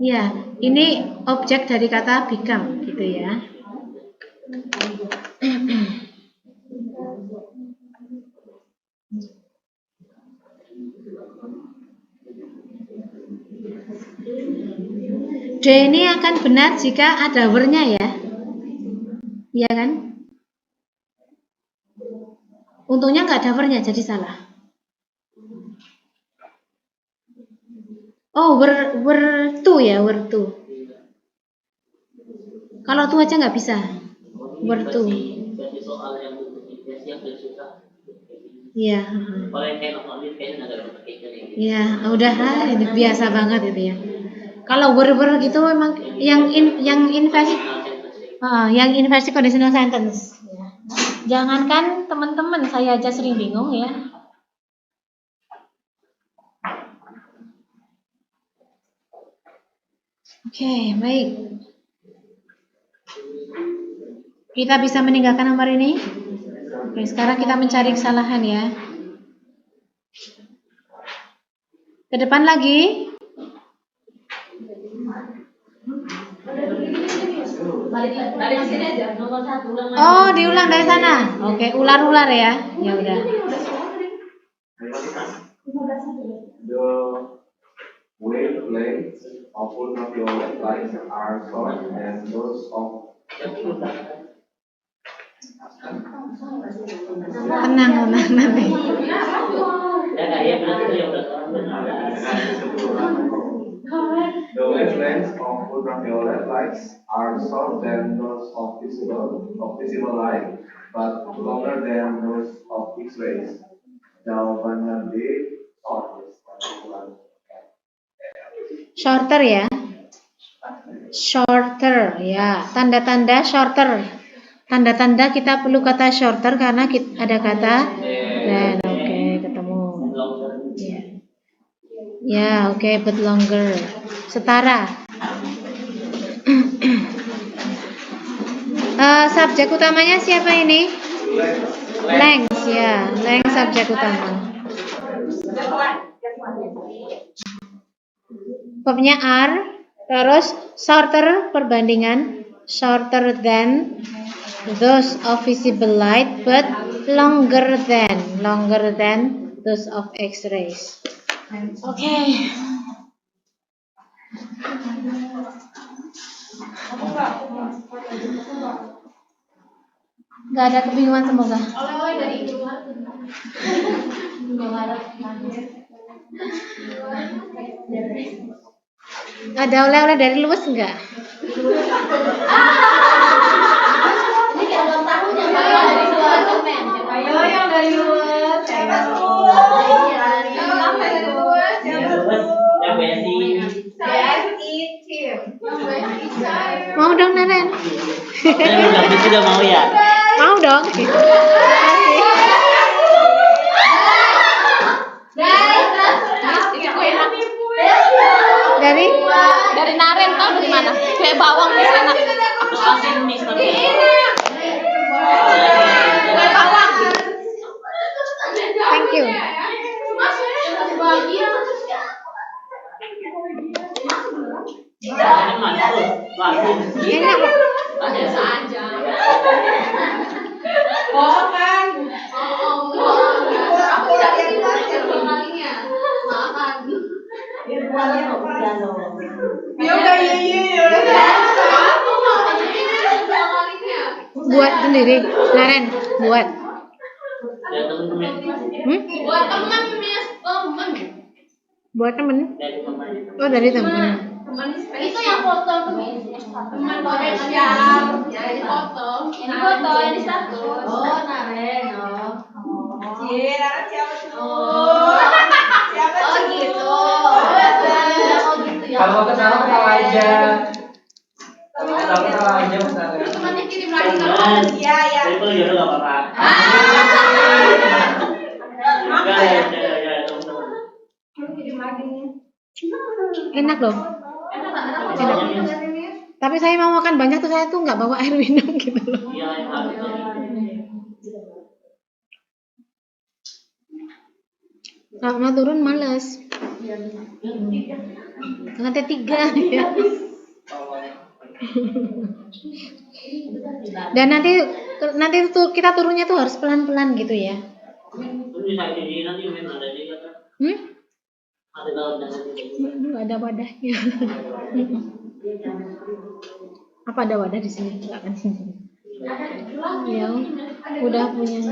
Ya, ini objek dari kata become gitu ya. D ini akan benar jika ada were-nya ya. Iya kan? Untungnya nggak ada were-nya, jadi salah. Oh, were to ya, were to. Kalau to aja nggak bisa. Were to. Versi soal yang versi yang paling susah. Iya. Kalau yang kayak nonton kayaknya nggak ada pakai ini. Iya, udah ini biasa banget itu ya. Kalau were gitu memang yang inversi conditional sentence. Jangankan teman-teman, saya aja sering bingung ya. Oke, baik. Kita bisa meninggalkan nomor ini. Oke, sekarang kita mencari kesalahan ya. Ke depan lagi. Dari sini aja, nomor 1 ulang lagi. Oh, diulang dari sana. Oke, ular-ular ya. Ya udah. The wavelengths of ultraviolet light are short than those of Tenang nanti. The wavelengths of ultraviolet lights are short than those of visible light, but longer than those of X-rays. Jawabannya D, Shorter ya. Shorter ya. Tanda-tanda shorter. Tanda-tanda kita perlu kata shorter karena ada kata then. Oke, ketemu. Ya, oke, but longer. Setara. Subjek utamanya siapa ini? Length ya, length subjek utama. Verbnya are, terus shorter perbandingan, shorter than those of visible light, but longer than those of X-rays. Oke. Gak ada kebingungan semoga. Oleh-oleh dari luar. Ada oleh-oleh dari luas enggak? Ini kayak ulang tahunnya dari luar temen. Ayo yang dari luar. Siapa tuh? Sampai dari luar. Yang versi Mau dong Naren? sudah mau ya. Mau dong. Dari Naren tau dari mana? Kayak bawang nih enak. Itu asin nih tapi. Kayak bawang. Thank you. Ini mantul, bagus. Enak kok. Biasa aja. Aku dari kalinya. Makan. Buat sendiri, Naren, buat. Ya temen-temen. Buat teman Miss, teman. Buat temen. Dari temen. Oh, dari temen. Itu yang foto tuh Miss. Teman Korea. Yang di foto. Yang di foto, yang di status. Oh, Naren, oh. Naren siapa tuh? Oh. Oh gitu. Oh gitu ya. Kalau ketawa aja. Ketawa aja misalnya. Temannya kirim lagi ke Temen. Iya. Tapi kalau jodoh gak apa-apa. Enggak ya temen-temen. Kirim lagi. Enak loh. Tapi saya mau makan banyak tuh, saya tuh nggak bawa air minum gitu loh. Iya, yang habis tadi. Kalau mau turun males. Lantai 3 ya. Dan nanti tuh kita turunnya tuh harus pelan-pelan gitu ya. Terus bisa jadi nanti main ada juga kan? Ada daun dan Nggak ada wadahnya. Apa ada wadah di sini? Nggak kan sini. Ya, udah punya.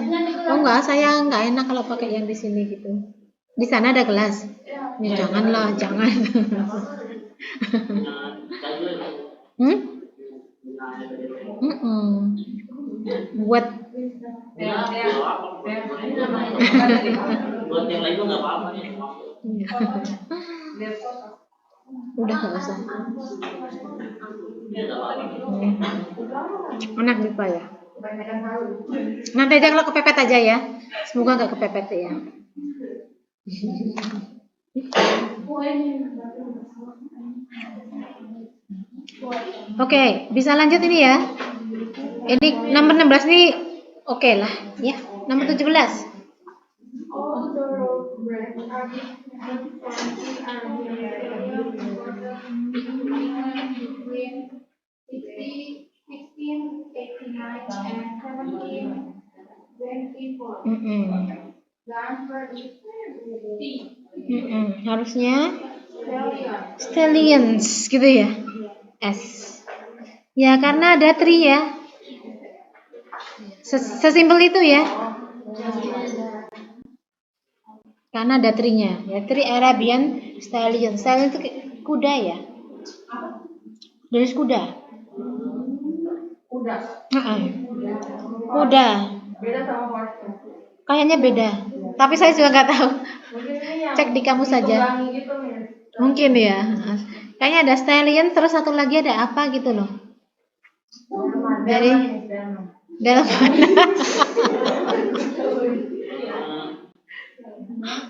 Oh enggak, saya nggak enak kalau pakai yang di sini gitu. Di sana ada gelas. Ya janganlah, jangan. Buat buat yang lain tuh nggak apa-apa nih. udah nggak usah. Ya nggak apa-apa. Anak lupa ya. Nanti aja kalau kepepet aja ya. Semoga nggak kepepet ya. Oke, bisa lanjut ini ya. Ini nomor 16 nih oke lah ya. Nomor 17. All the road brands are between 1689 and 1724. The answer is Harusnya stallions gitu ya. S. Ya karena ada tree ya. Sesimpel itu ya. Karena ada tree-nya. Ya, tree Arabian stallion. Stallion itu kuda ya. Jenis kuda. Kuda. Beda sama horse. Kayaknya beda. Tapi saya juga nggak tahu. Mungkin ini yang Cek di kamus saja. gitu, Miss. Mungkin ya. Kayaknya ada stallion, terus satu lagi ada apa gitu loh. Jadi dalam mana?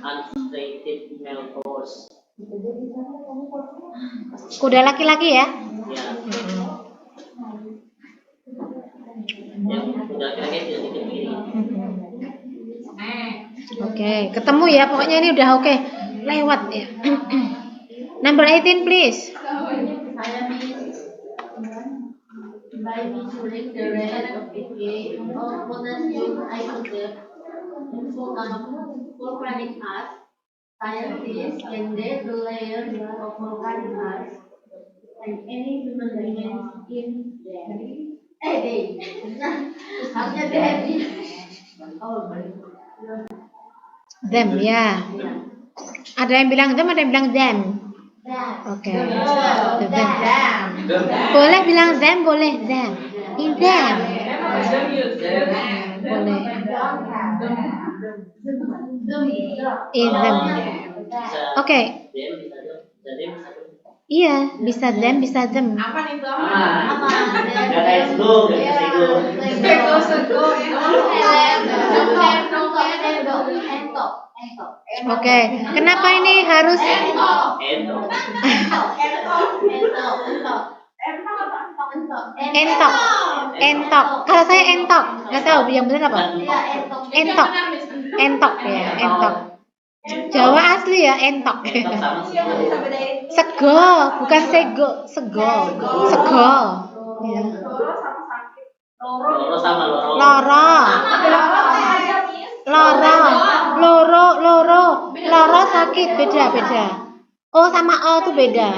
Unstraighted male horse. Kuda laki-laki ya? Ya, udah kira-kira tidak dikit begini. Oke, ketemu ya. Pokoknya ini udah oke. Lewat ya. Number 18 please. By measuring the rate of decay of potassium isotope in volcanic ash, scientists can date the layers of volcanic ash and any human remains in them. Harusnya Daddy. Oh, Them ya. Ada yang bilang them, ada yang bilang them. Oke. Them. Boleh bilang them, boleh them. In them. Boleh. In them. Oke. Iya, bisa them, bisa them. Apa nih tuh? Nggak kayak sego, nggak kayak sego. Sego. Oke, kenapa ini harus entok? Entok. Kalau saya entok, nggak tahu yang benar apa? Entok. Entok ya, entok. Jawa asli ya, entok. Sego, bukan sego, sego. Sego. Ya. Loro sama loro. Loro sakit, beda. O sama O tuh beda.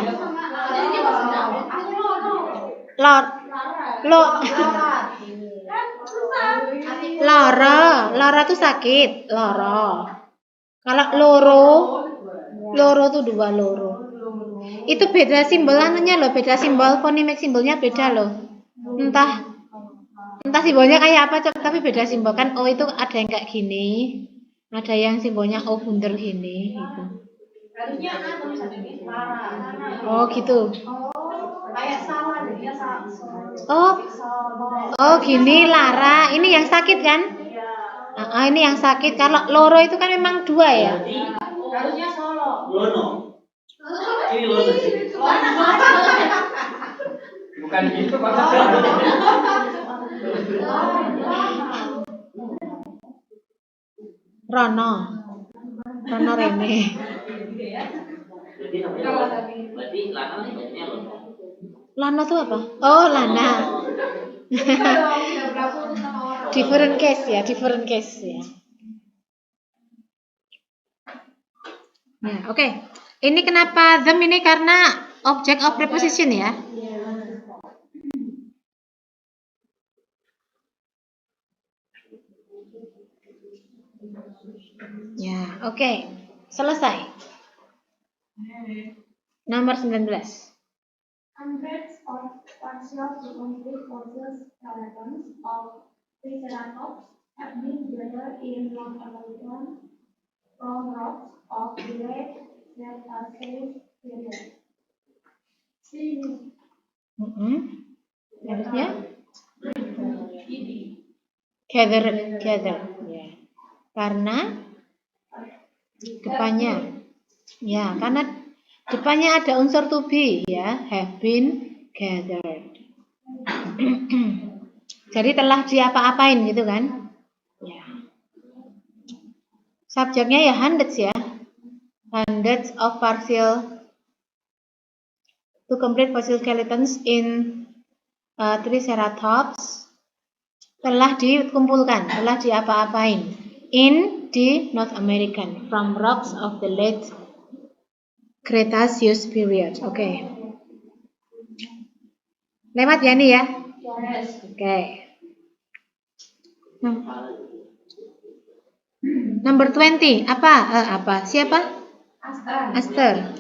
Loro tuh sakit, loro. Kalau loro tuh dua loro. Itu beda simbol anunya loh, beda simbol fonemek simbolnya beda loh. Entah simbolnya kayak apa, tapi beda simbol kan. O itu ada yang kayak gini, ada yang simbolnya O bunder gini gitu. Harusnya Oh gitu. kayak salah jadinya salah. Oh gini Lara, ini yang sakit kan? Ini yang sakit. Kalau loro itu kan memang dua ya. Harusnya Solo. Lono. Ini lono sih. Bukan gitu maksudnya. Rono Rene. Berarti lana bacanya lono. Lana tuh apa? Oh Lana. Different case ya. Nah, oke. Ini kenapa them ini karena object of preposition ya. Ya, oke. Selesai. Nomor 19. Hundreds of partial to complete fossil skeletons of Triceratops have been gathered in North America from rocks of the late Cretaceous period. Harusnya gather ya. Karena depannya ada unsur to be ya, have been gathered. Jadi telah diapa-apain gitu kan? Ya. Subjeknya ya hundreds ya. Hundreds of partial to complete fossil skeletons in Triceratops telah dikumpulkan, telah diapa-apain in the North American from rocks of the late Cretaceous period. Oke. Lewat ya nih ya? Oke. Number 20. Apa? Siapa? Aster.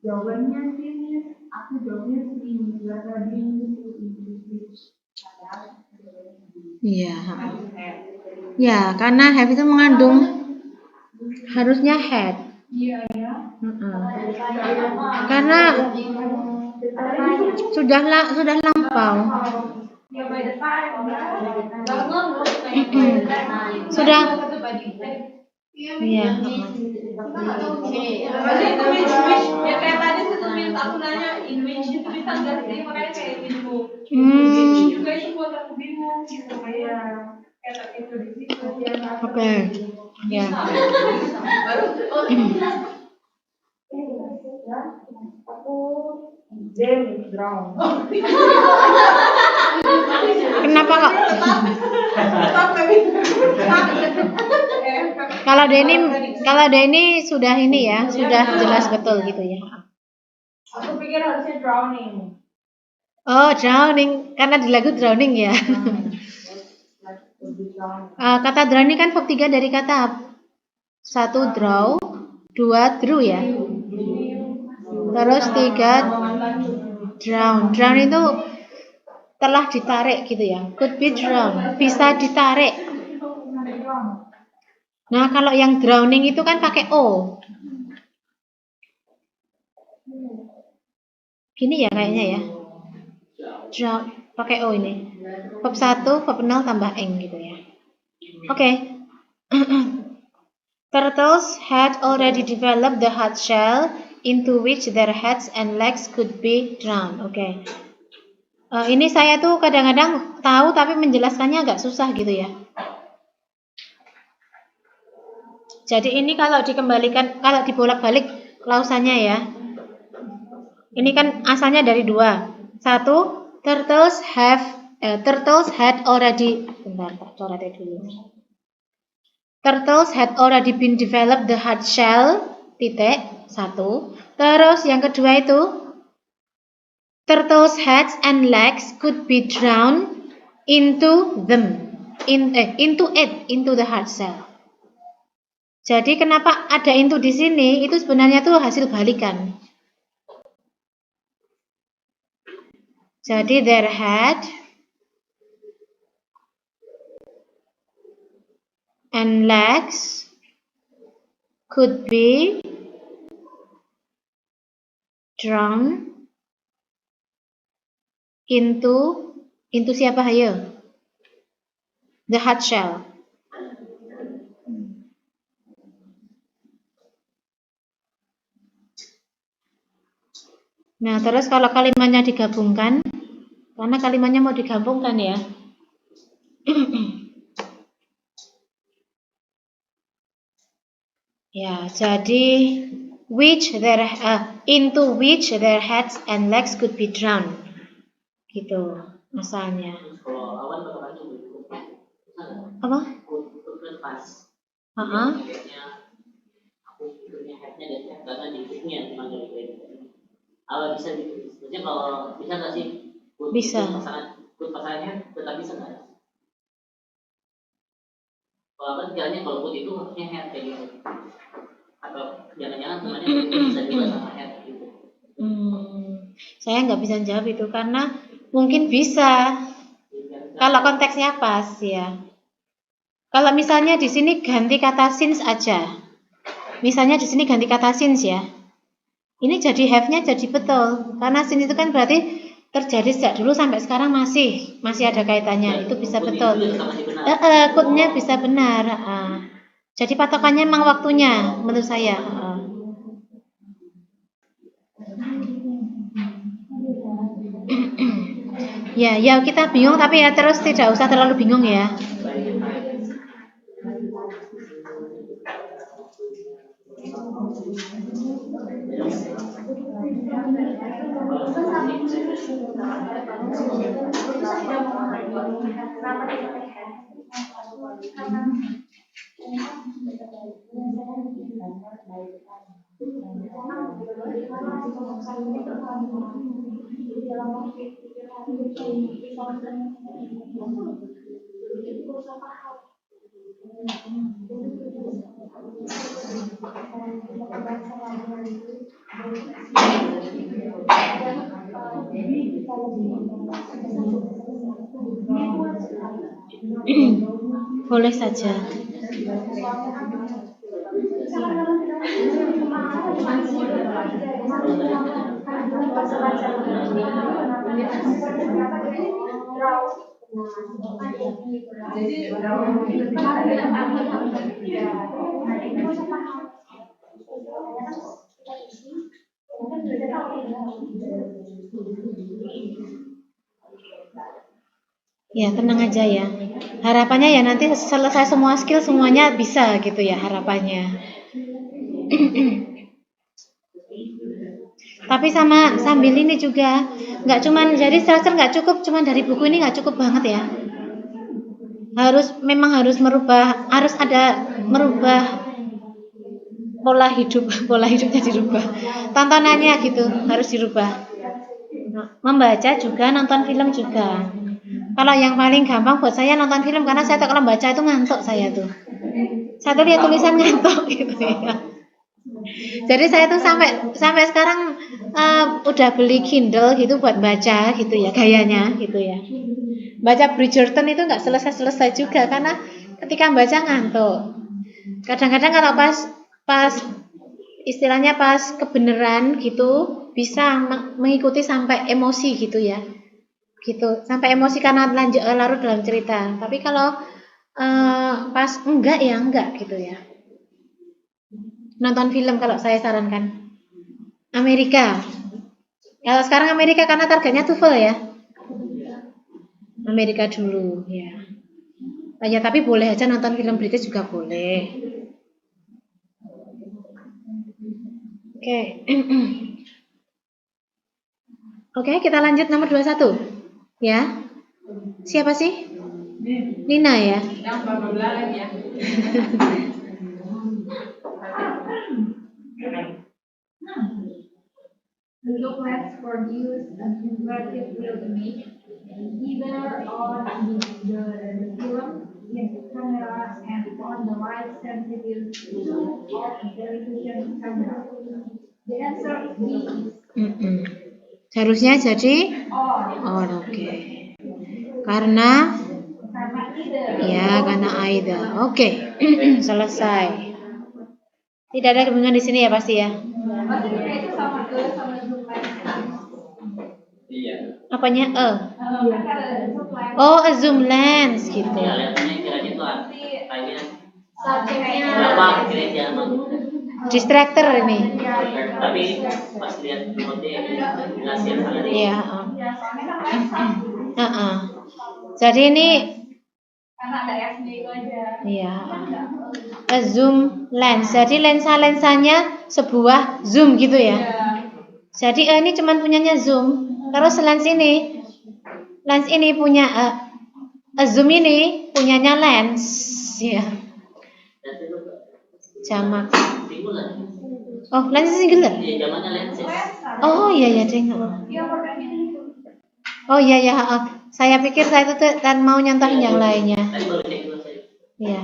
Jawabannya sih, aku jawabnya sih, tadi Iya. Ya, karena have itu mengandung harusnya had. Iya ya. Karena sudah lampau. Ya by the time Sudah. Iya. Ya kayak tadi setuju aku nanya in which itu bisa nggak sih, makanya kayak gitu. Juga itu buat aku bingung gitu kayak itu di situ. Oke. Ya. Kenapa kok? Kalau Denny sudah ini ya, sudah jelas betul gitu ya. Aku pikir harusnya drowning. Oh, drowning karena di lagu drowning ya. Kata drowning kan verb 3 dari kata 1 draw, 2 drew ya. Terus 3 drown. Drown itu telah ditarik gitu ya. Could be drown, bisa ditarik. Nah, kalau yang drowning itu kan pakai O. Gini ya kayaknya ya. Drown, pakai O ini. Verb 1, verb 0 tambah ing gitu ya. Oke. Turtles had already developed the hard shell into which their heads and legs could be drowned. Oke. Ini saya tuh kadang-kadang tahu tapi menjelaskannya agak susah gitu ya. Jadi ini kalau dikembalikan, kalau dibolak-balik klausannya ya. Ini kan asalnya dari 2. 1, turtles had already, bentar, tak coret dulu. Turtles had already been developed the hard shell, titik, 1. Terus yang kedua itu, turtles' heads and legs could be drowned into the hard shell. Jadi kenapa ada into di sini? Itu sebenarnya tuh hasil balikan. Jadi their head and legs could be drowned into siapa ayo? The hard shell. Nah, terus kalau kalimatnya digabungkan, karena kalimatnya mau digabungkan ya. Ya, jadi into which their heads and legs could be drowned. Gitu, asalnya. Kalau awan bakalan coba Apa? Itu pas. Aku punya headnya dan karena di bukunya memang dari gitu. Kalau bisa gitu, maksudnya kalau bisa nggak sih? Bisa. Pasangannya tetap bisa nggak? Kalau kan kiranya kalau put itu maksudnya head kayak gitu. Atau jangan-jangan temannya bisa juga sama head gitu. Saya nggak bisa jawab itu karena mungkin bisa. Kalau konteksnya pas ya. Kalau misalnya di sini ganti kata since aja. Misalnya di sini ganti kata since ya. Ini jadi have-nya jadi betul. Karena since itu kan berarti terjadi sejak dulu sampai sekarang masih ada kaitannya. Itu bisa betul. Could-nya bisa benar. Jadi patokannya memang waktunya menurut saya. Ya kita bingung tapi ya terus tidak usah terlalu bingung ya. Boleh saja. Ya, tenang aja ya. Harapannya ya nanti selesai semua skill semuanya bisa gitu ya harapannya. Tapi sambil ini juga nggak cuman jadi structure nggak cukup cuman dari buku ini nggak cukup banget ya. Memang harus merubah pola hidupnya dirubah. Tontonannya gitu harus dirubah. Membaca juga, nonton film juga. Kalau yang paling gampang buat saya nonton film karena saya kalau baca itu ngantuk saya tuh. Saya tuh lihat tulisan ngantuk gitu ya. Jadi saya tuh sampai sekarang udah beli Kindle gitu buat baca gitu ya gayanya gitu ya. Baca Bridgerton itu nggak selesai juga karena ketika baca ngantuk. Kadang-kadang kalau pas istilahnya pas kebenaran gitu bisa mengikuti sampai emosi gitu ya. Gitu, sampai emosi karena larut dalam cerita. Tapi kalau pas enggak ya enggak gitu ya. Nonton film kalau saya sarankan. Amerika. Kalau sekarang Amerika karena targetnya TOEFL ya. Amerika dulu ya. Ya tapi boleh aja nonton film British juga boleh. Oke. Oke, kita lanjut nomor 21. Ya. Siapa sih? Nina ya. Yang bla-bla lagi ya. The lens produce an inverted real image either on the film in the camera and on the light sensitive to of the television camera. The answer is B. Seharusnya jadi oke. Karena either. Oke. Selesai. Tidak ada kebingungan di sini ya pasti ya. Itu sama zoom lens. Iya. Apanya Oh, a zoom lens gitu. Ya, lensnya kiranya tuh kayaknya Subjeknya berapa kira-kira Distractor ini. tapi pas lihat remote-nya jelasin ada di Iya, Jadi ini Karena ada SD itu aja. iya. A zoom lens. Jadi lensanya sebuah zoom gitu ya. Jadi ini cuman punyanya zoom. Terus lens ini punya zoom ini punyanya lens ya. Jamak. singular. Oh, lens singular. Iya, zamannya lenses. Oh iya deng. Oh iya. Saya pikir saya itu dan mau nyontohin yang lainnya. Tadi baru cek dulu saya. Iya.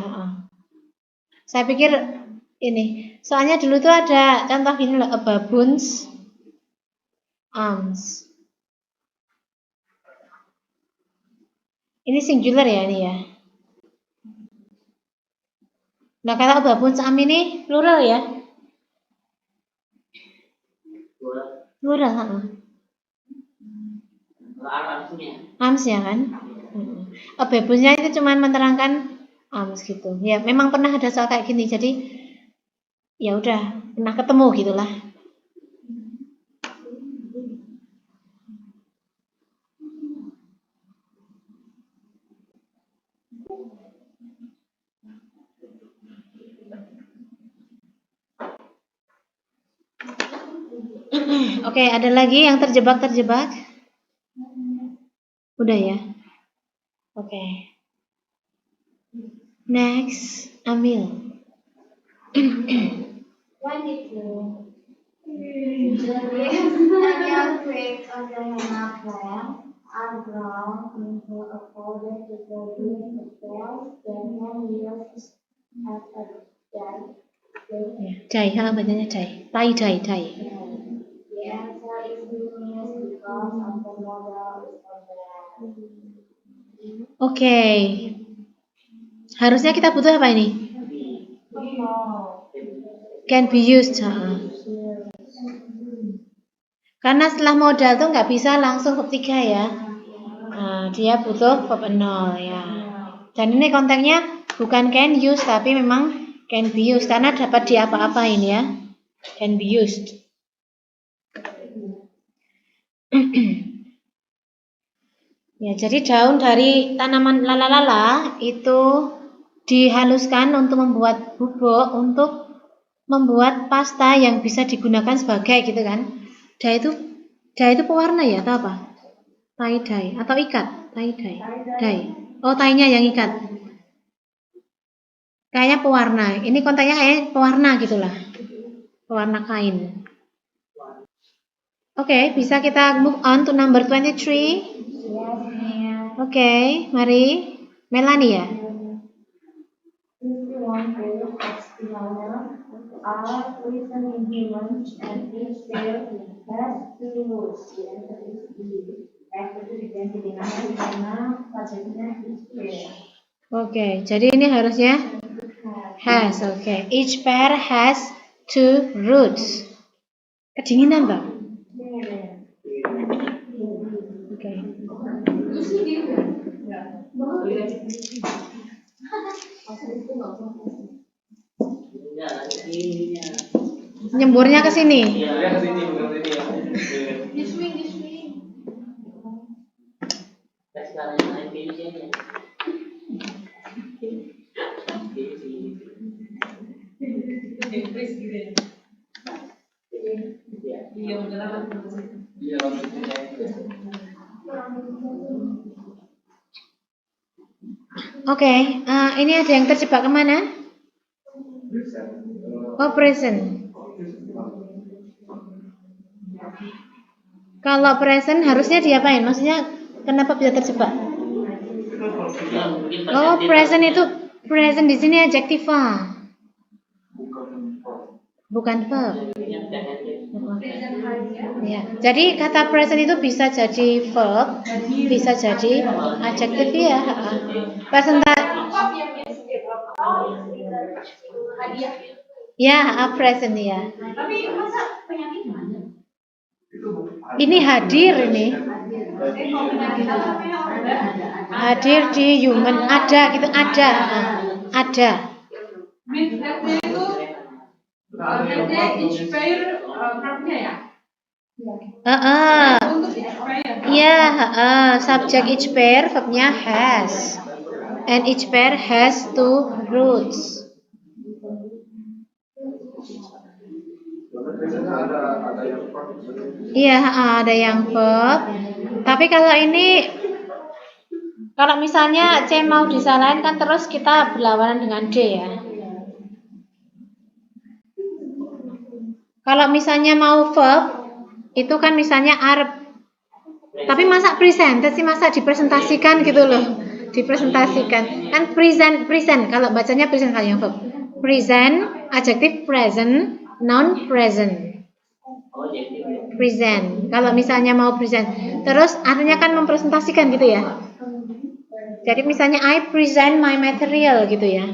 Saya pikir ini. Soalnya dulu tuh ada contoh gini loh, a baboon's arms. Ini singular ya ini ya. Nah kalau baboon's arm ini plural ya. Plural. Arms ya kan. Baboonnya itu cuma menerangkan arms gitu. Ya memang pernah ada soal kayak gini. Jadi ya udah pernah ketemu gitulah. Oke, ada lagi yang terjebak? Udah ya. Oke. Next, Amil. 22. The leaves and young twigs of the henna plant are ground into a powder to produce the cells that can be used as a dye. Bacanya jai. Tai. The answer is being used because of the model is on the Oke. Harusnya kita butuh apa ini? Can be used. Karena setelah modal tuh nggak bisa langsung verb 3 ya. Nah, dia butuh verb 0 ya. Dan ini konteksnya bukan can use tapi memang can be used karena dapat diapa-apain ya. Can be used. Ya, jadi daun dari tanaman lalalala itu dihaluskan untuk membuat bubuk untuk membuat pasta yang bisa digunakan sebagai gitu kan. Dye itu pewarna ya atau apa? Tie dye atau ikat? Dye. Oh, tie-nya yang ikat. Kayaknya pewarna. Ini konteksnya kayak pewarna gitulah. Pewarna kain. Oke, bisa kita move on to number 23. Oke, mari. Melanie ya. are written in humans and each cell has two roots. The answer is B. Itu diganti dengan karena subjeknya is cell. Oke, jadi ini harusnya Has, okay. Each pear has 2 roots. Kedinginan, Mbak? Oke. Nyemburnya ke sini. Iya, ke sini bukan sini ya. Di swing. Sekarang yang pilih ya. Inggris gitu ya. Iya, udah lama. Iya, Oke, ini ada yang terjebak kemana? Oh, present. Kalau present harusnya diapain? Maksudnya kenapa bisa terjebak? Oh, present itu present di sini adjektiva. Bukan verb. Ya, jadi kata present itu bisa jadi verb, bisa jadi adjektif ya. Present ya, present ya. Tapi masa penyakit mana? Ini hadir ini. Kalau penyakit apa namanya organ? Hadir di human ada gitu ada. Ada. Midgetnya itu organnya each pair verbnya ya? Untuk each pair. Ya, subject each pair verbnya has. And each pair has 2 roots. Iya, ada yang verb. Tapi kalau ini, kalau misalnya C mau disalahin kan terus kita berlawanan dengan D ya. Kalau misalnya mau verb, itu kan misalnya are. Tapi masa presented sih, masa dipresentasikan gitu loh. Dipresentasikan. Kan present. Kalau bacanya present kalau yang verb. Present, adjektif present, noun present. Present. Kalau misalnya mau present, terus artinya kan mempresentasikan gitu ya. Jadi misalnya I present my material gitu ya.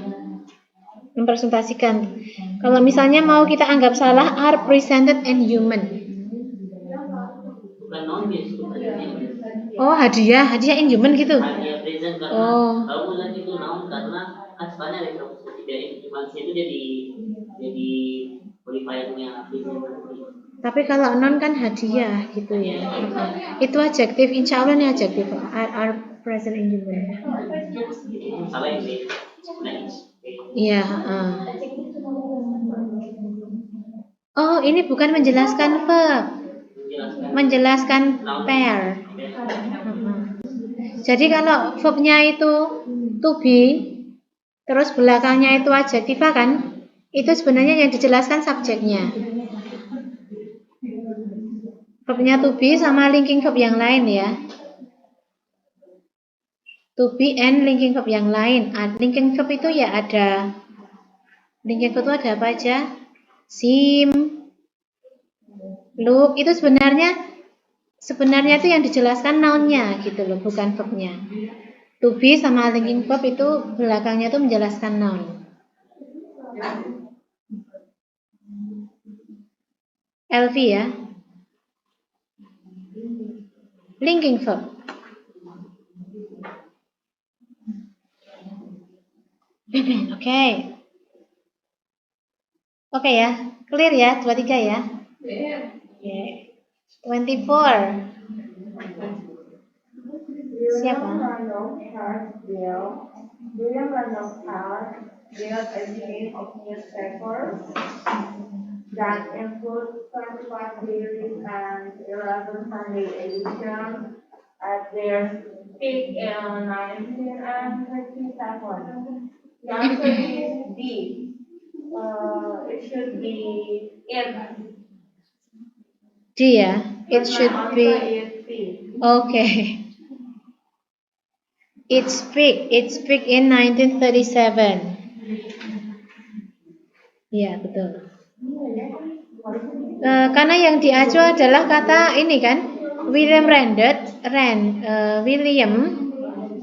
Mempresentasikan. Kalau misalnya mau kita anggap salah, are presented and human. Bukan non Oh, hadiah in human gitu. hadiah present karena kalau bulan itu naon karena kan soalnya ada kamus ketiga humansnya itu jadi modifiernya present. Tapi kalau non kan hadiah gitu ya. Itu adjektif, insya Allah ini adjektif. Are present in human. Salah ini. Iya. Oh, ini bukan menjelaskan verb, menjelaskan pair. Jadi kalau verbnya itu to be, terus belakangnya itu adjektiva kan, itu sebenarnya yang dijelaskan subjeknya. Verbnya to be sama linking verb yang lain ya. To be and linking verb yang lain. Linking verb itu ya ada, linking verb itu ada apa aja? Seem, look, itu sebenarnya itu yang dijelaskan noun-nya gitu loh, bukan verbnya. To be sama linking verb itu belakangnya itu menjelaskan noun. LV ya. Linking verb. Oke. Oke ya, clear ya, 23 ya. Oke. 24. Siapa? William Randolph Hearst built a chain of newspapers that include 25 daily and 11 Sunday editions at their peak in 1937. The answer is D. It should be it. D ya. It should be. Okay. It's peak in 1937. Iya, betul. Karena yang diacu adalah kata ini kan, William William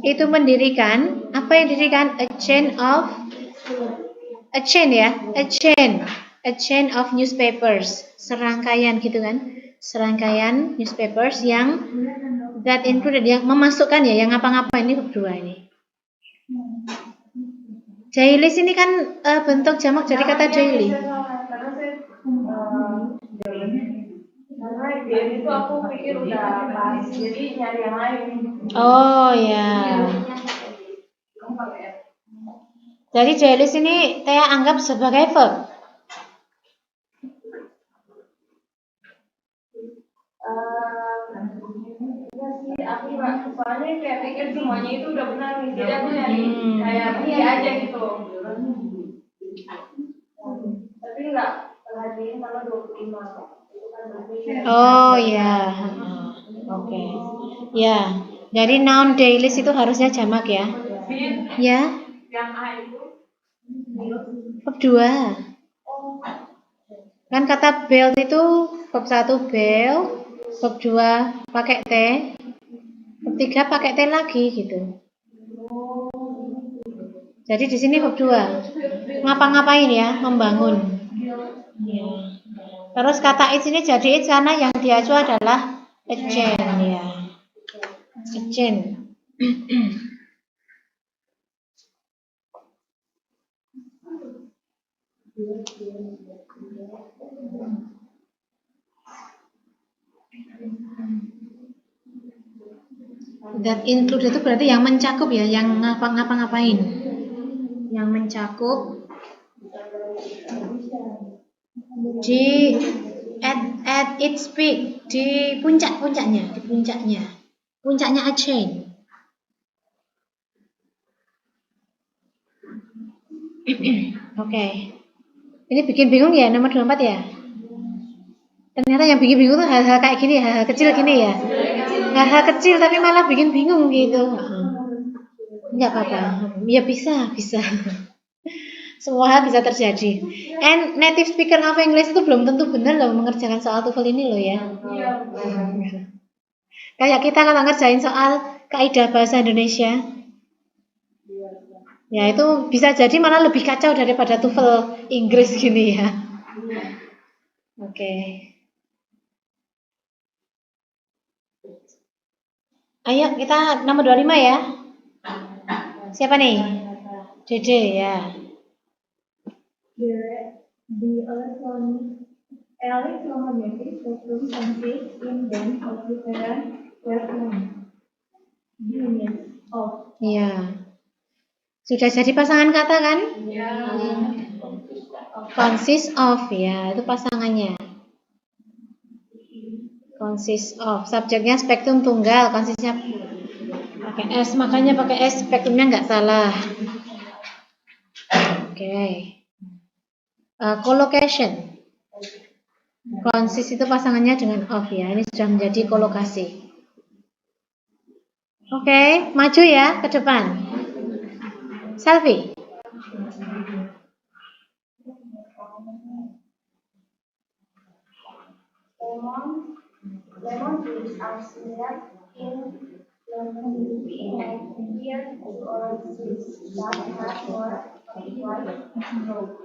itu mendirikan, apa yang didirikan? A chain of A chain ya, a chain of newspapers, serangkaian gitu kan, serangkaian newspapers yang that included, yang memasukkan ya, yang ngapa-ngapain ini verb 2 ini. Daily ini kan bentuk jamak dari kata daily. Karena daily itu aku pikir udah pas, jadi nyari yang lain. Oh ya. Jadi daily ini Tia anggap sebagai verb. Aku nggak, soalnya kayak pikir semuanya itu udah benar nih, jadi aku nyari kayak pilih aja gitu. Tapi nggak perhatiin kalau 25. Oh ya, oke. Ya, jadi noun daily itu harusnya jamak ya. Ya. Yang A itu Verb 2. Kan kata belt itu verb 1 belt, verb 2 pakai T, verb 3 pakai T lagi gitu. Jadi di sini verb 2. Ngapa-ngapain ya? Membangun. Ya. Terus kata it ini jadi it karena yang diacu adalah a chain ya. A chain. That include itu berarti yang mencakup ya, yang ngapa-ngapain. Yang mencakup di at its peak, di puncaknya, puncaknya a chain. Oke. Ini bikin bingung ya nomor 24 ya? Ternyata yang bikin bingung tuh hal-hal kayak gini, hal-hal kecil gini ya. Hal-hal kecil tapi malah bikin bingung gitu. Enggak apa-apa. Ya bisa. Semua hal bisa terjadi. And native speaker of English itu belum tentu benar loh mengerjakan soal TOEFL ini loh ya. Kayak kita kalau ngerjain soal kaidah bahasa Indonesia, ya itu bisa jadi malah lebih kacau daripada TOEFL Inggris gini ya. Oke. Ayo kita nomor 25 ya. Siapa nih? Dede ya. The electromagnetic spectrum consists in bands of different wavelengths. Units of. Iya. Sudah jadi pasangan kata kan? Consist of ya, itu pasangannya. Consist of, subjeknya spektrum tunggal, konsistnya pakai S, makanya pakai S, spektrumnya nggak salah. Oke. Collocation. Consist itu pasangannya dengan of ya, ini sudah menjadi kolokasi. Oke, maju ya ke depan. Selfie. Lemon trees are similar in longevity and appear to oases that have more white growth.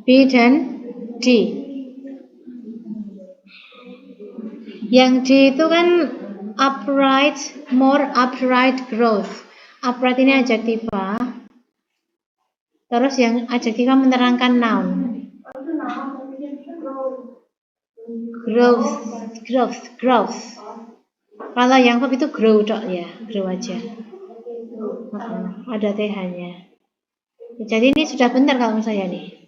B dan D. Yang D itu kan upright, more upright growth. Upright ini adjektiva. Terus yang adjektiva menerangkan noun. Growth. Kalau yang verb itu grow dok ya, grow aja. Ada TH-nya. Jadi ini sudah benar kalau menurut saya nih.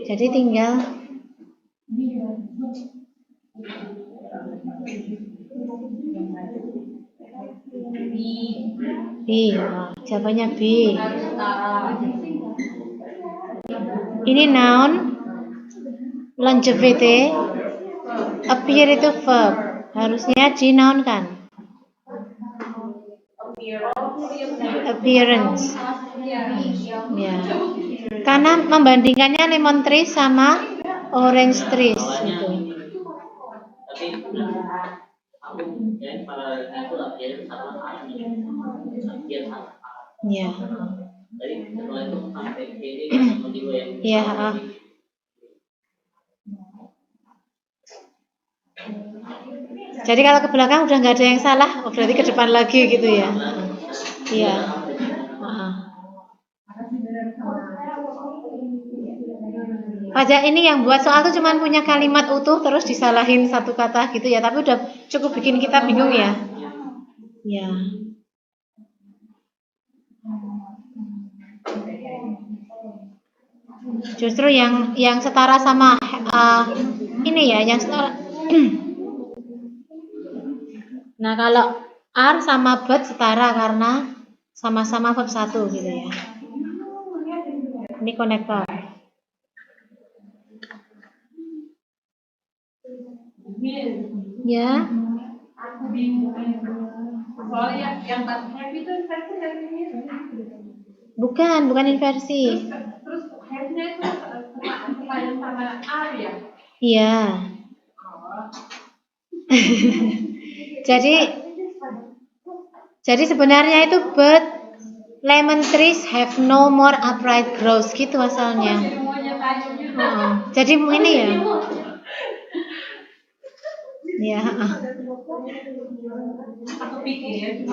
Jadi tinggal B. Oh, jawabannya B. Ini noun, longevity, appear itu verb. Harusnya dinounkan. Appearance. Ya. Karena membandingkannya lemon trees sama orange trees gitu. Tapi aku ya paralelnya itu appearance sama artinya. Appear sama. Ya. Jadi setelah itu sampai kiri sama juga ya. Ya. Jadi kalau ke belakang udah nggak ada yang salah, oh berarti ke depan lagi gitu ya. Iya. Pajak ini yang buat soal tuh cuma punya kalimat utuh terus disalahin satu kata gitu ya, tapi udah cukup bikin kita bingung ya. Ya. Justru yang setara sama ini ya, yang setara. Nah, kalau are sama but setara karena sama-sama verb 1 gitu ya. Ini konektor. Ya. Aku bingung. Soalnya yang have itu inversi dari ini. Bukan inversi. Terus have-nya itu sepadan sama are ya? Iya. Jadi sebenarnya itu but lemon trees have no more upright growth gitu asalnya. Jadi ini ya. Ya. Aku pikir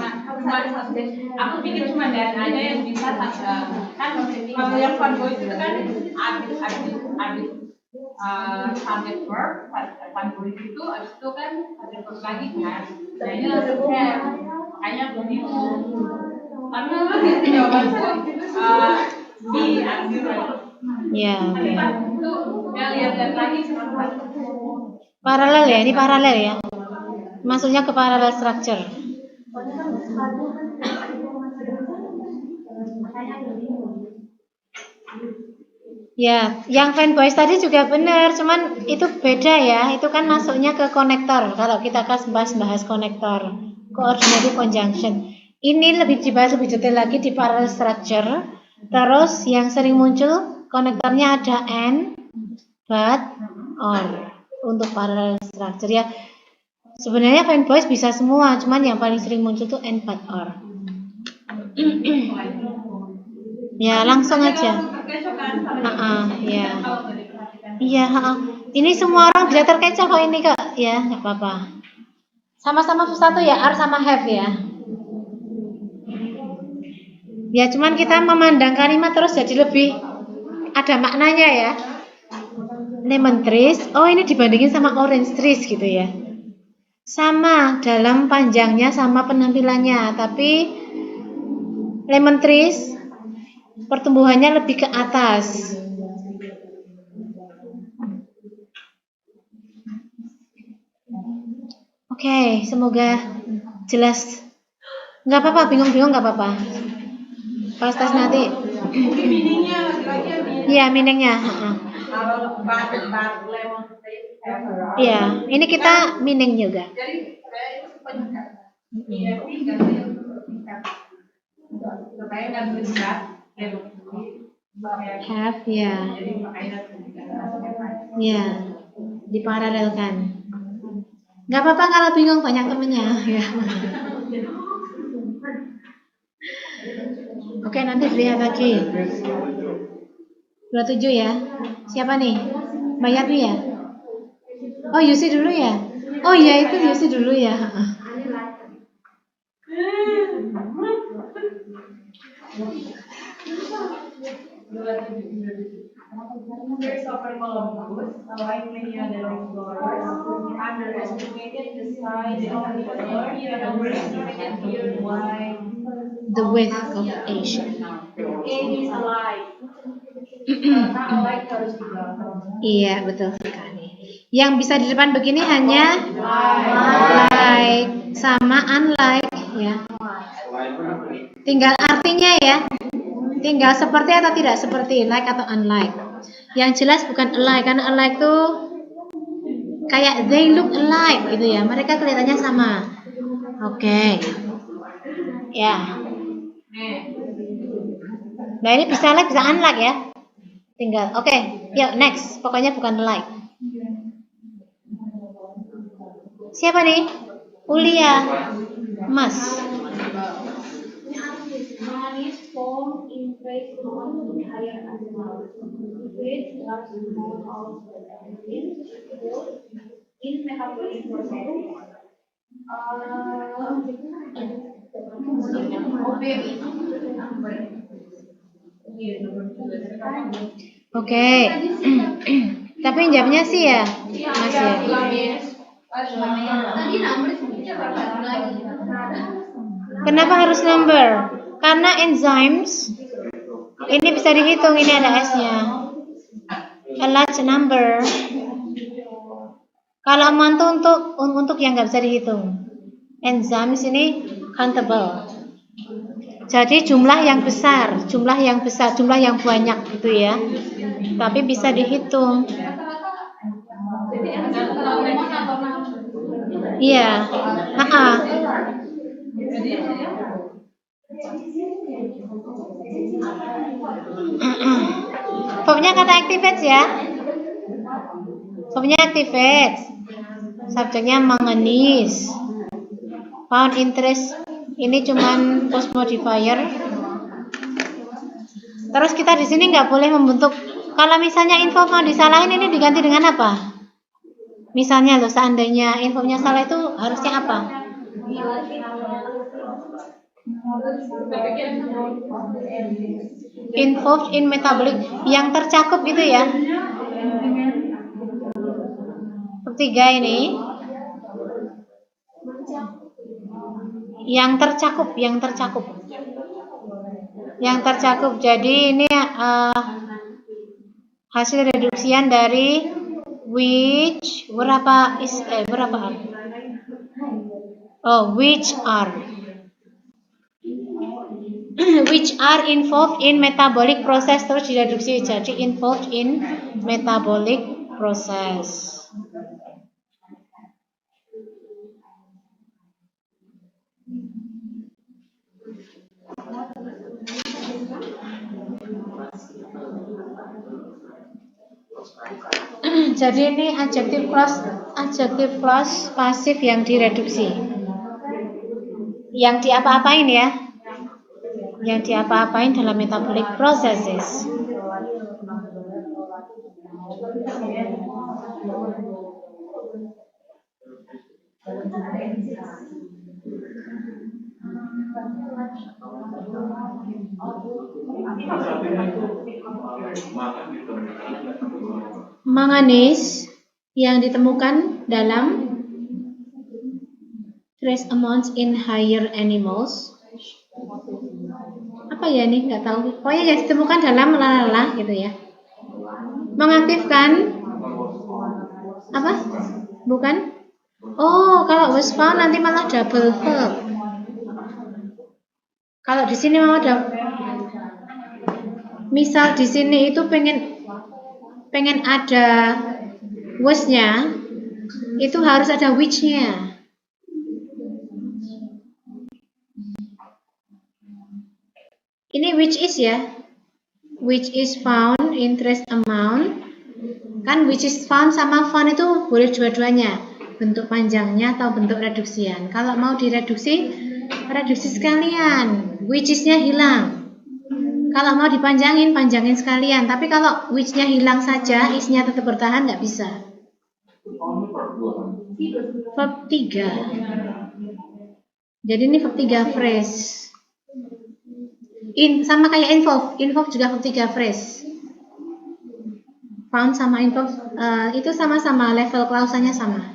cuma dan aja yang bisa kan kalau yang fanboy itu kan habis subject verb fanboy itu habis itu kan subject verb lagi kan. Jadi langsung have. Makanya aku bingung. Karena jawabanku B accurate. Ya, oke. Itu ya lihat lagi sebentar. Paralel ya, ini paralel ya. Maksudnya ke parallel structure. Ya, yang fanboys tadi juga benar, cuman itu beda ya. Itu kan masuknya ke konektor. Kalau kita akan bahas konektor, coordinating conjunction. Ini lebih dibahas lebih detail lagi di parallel structure. Terus yang sering muncul konektornya ada and, but, or untuk parallel structure ya. Sebenarnya fanboys bisa semua, cuman yang paling sering muncul tuh and, but, or. Ya langsung aja. Ya. Iya. Ini semua orang bisa terkecoh kok ini kak. Ya nggak apa-apa. Sama-sama satu ya, are sama have ya. Ya cuman kita memandang kalimat terus jadi lebih ada maknanya ya. Lemon trees. Oh ini dibandingin sama orange trees gitu ya. Sama dalam panjangnya sama penampilannya, tapi lemon trees pertumbuhannya lebih ke atas. Oke, semoga jelas. Nggak apa-apa, bingung-bingung nggak apa-apa. Pas tes nanti. Meaningnya lagi-lagi. Iya, meaningnya. Iya, ini kita meaning juga. Jadi penyikat. Iya, supaya nggak berat. Have ya. Ya, diparalelkan. Nggak apa-apa kalau bingung, banyak temennya. Ya. Oke, nanti lihat lagi. 27 ya. Siapa nih? Mbak Yati ya? Oh, Yusi dulu ya? Oh iya, itu Yusi dulu ya. Christopher Columbus, like many other explorers, underestimated the size of the earth and overestimated The width of Asia. It is alive. Karena alive harus digagal. Iya, betul sekali. Yang bisa di depan begini hanya like sama unlike ya. Tinggal artinya ya. Tinggal seperti atau tidak seperti, like atau unlike. Yang jelas bukan alike, karena alike tuh kayak they look alike gitu ya. Mereka kelihatannya sama. Oke. Ya. Nah ini bisa like bisa unlike ya. Tinggal. Oke. Yuk next. Pokoknya bukan like. Siapa nih? Ulia. Mas. Manganese form in trace amount in higher animals, which large amount of in metabolic process. Oke. Tapi jawabnya sih ya, Mas ya. Kenapa harus number? Karena enzymes ini bisa dihitung, ini ada S-nya. A large number. Kalau amount untuk yang nggak bisa dihitung. Enzymes ini countable. Jadi jumlah yang besar, jumlah yang banyak gitu ya. Tapi bisa dihitung. Iya. Verbnya kata activates ya. Verbnya activates. Subjeknya manganese. Found interest ini cuman post modifier. Terus kita di sini nggak boleh membentuk. Kalau misalnya info mau disalahin ini diganti dengan apa? Misalnya loh, seandainya infonya salah itu harusnya apa? Involved in metabolic, yang tercakup gitu ya. Ketiga ini yang tercakup. Jadi ini hasil reduksian dari which berapa which are involved in metabolic process, terus direduksi jadi involved in metabolic process. Jadi ini adjective clause pasif yang direduksi. Yang diapa-apain ya? Yang diapa-apain dalam metabolic processes. Manganese yang ditemukan dalam trace amounts in higher animals. Apa ya nih? Nggak tahu. Pokoknya yang ditemukan dalam lalala gitu ya. Mengaktifkan apa? Bukan? Oh, kalau was found nanti malah double verb. Kalau di sini mau ada, misal di sini itu pengen ada was-nya, itu harus ada which-nya. Ini which is ya, which is found in trace amount. Kan which is found sama found itu boleh dua-duanya, bentuk panjangnya atau bentuk reduksian. Kalau mau direduksi, reduksi sekalian, which is-nya hilang. Kalau mau dipanjangin, panjangin sekalian. Tapi kalau which-nya hilang saja, is-nya tetap bertahan, nggak bisa. Verb 3. Jadi ini verb 3 phrase. Sama kayak involve juga verb 3 phrase. Found sama involve itu sama-sama, level klausanya sama.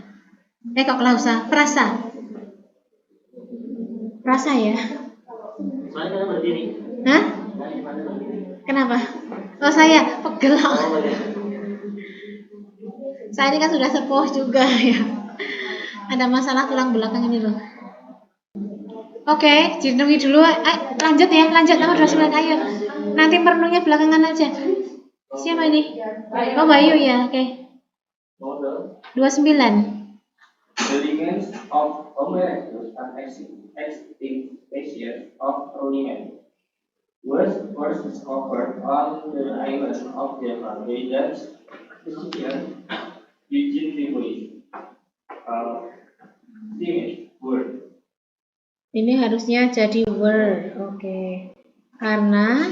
Kok klausa? Frasa. Frasa ya? Soalnya kita berdiri. Hah? Kenapa? Oh saya pegel. Saya ini kan sudah sepuh juga ya. Ada masalah tulang belakang ini loh. Oke, direnungi dulu. Lanjut ya, lanjut nomor 29. Ayo. Nanti merenungnya belakangan aja. Siapa ini? Oh, Bayu ya. Oke. Model 29. the remains of Americus and extinction of early man was first discovered on the island of Java by Dutch physician Eugene Lewis. Word. Ini harusnya jadi were. Oke. Karena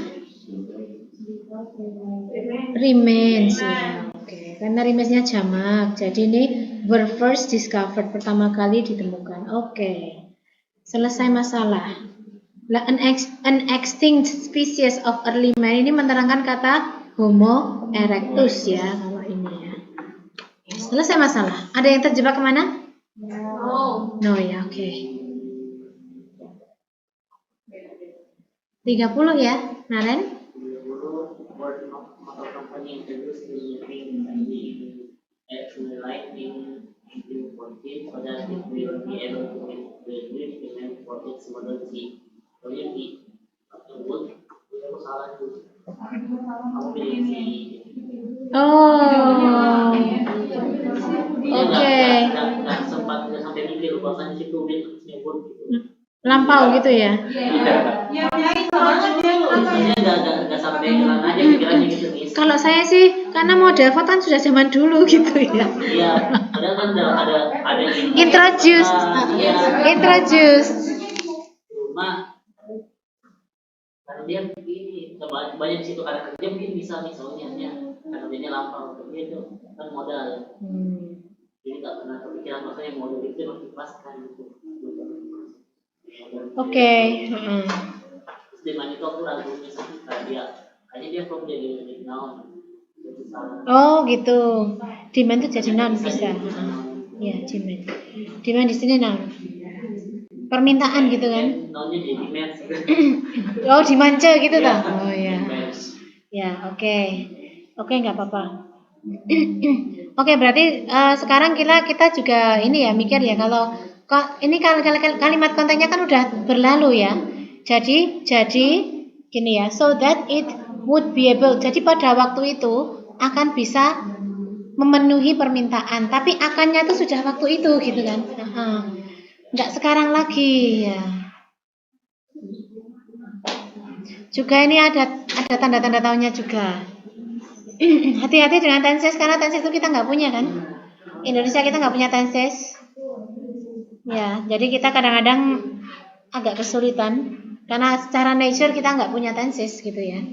remains ya. Oke. Karena remainsnya jamak. Jadi ini were first discovered, pertama kali ditemukan. Oke. Selesai masalah. An extinct species of early man ini menerangkan kata Homo erectus ya, kalau ini ya. Selesai masalah. Ada yang terjebak kemana? No ya, oke. 30 ya, Naren? Word motor company introduced the ring actually light in 1814 so that it will be able to graduate demand for its model C. Soalnya di wood, aku salah itu. Kamu pilih C. Oh. Oke. Nggak sempat nggak sampai mikir bahkan di situ dia nyebut gitu. Lampau gitu ya. Nggak sampai jalan aja pikirannya gitu nih. Kalau saya sih karena model foto kan sudah zaman dulu gitu ya. Iya, padahal kan ada Introduce. Cuma karena dia ini banyak situ karena kerja mungkin bisa nih soalnya karena kerjanya lampau tapi itu kan modal. Jadi nggak pernah kepikiran makanya modal itu harus dipaskan gitu. Oke. Terus dengan itu aku ragunya sih dia kayaknya dia belum jadi noun. Oh gitu. Demand itu jadi noun bisa. Ya, demand. Demand di sini noun. Permintaan gitu kan? Nounnya jadi demand. Oh, dimance gitu Ya, toh? Oh ya. Ya, oke. Oke, nggak apa-apa. Oke, berarti sekarang kita juga ini ya mikir ya kalau ini kalimat kontennya kan udah berlalu ya. Jadi gini ya, so that it would be able. Jadi pada waktu itu akan bisa memenuhi permintaan, tapi akannya itu sudah waktu itu gitu kan. Nggak sekarang lagi ya. Juga ini ada tanda-tanda tahunnya juga. Hati-hati dengan tenses karena tenses itu kita nggak punya kan. Indonesia kita nggak punya tenses. Ya, jadi kita kadang-kadang agak kesulitan karena secara nature kita nggak punya tenses gitu ya.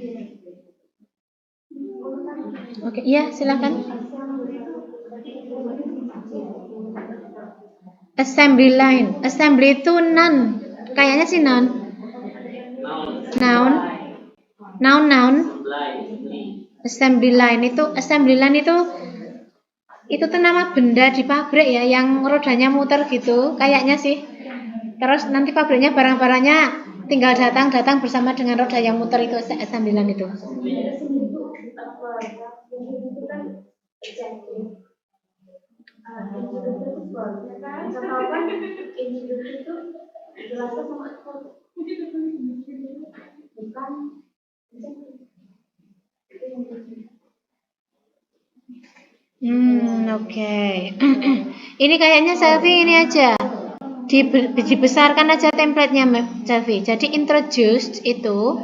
Oke, iya silakan. Assembly line. Assembly itu noun. Kayaknya sih noun. Noun. Assembly line itu tuh nama benda di pabrik ya yang rodanya muter gitu kayaknya sih. Terus nanti pabriknya barang-barangnya tinggal datang bersama dengan roda yang muter itu assembly line itu. Oke. Ini kayaknya Selfie ini aja. Dibesarkan aja template-nya Selfie. Jadi introduced itu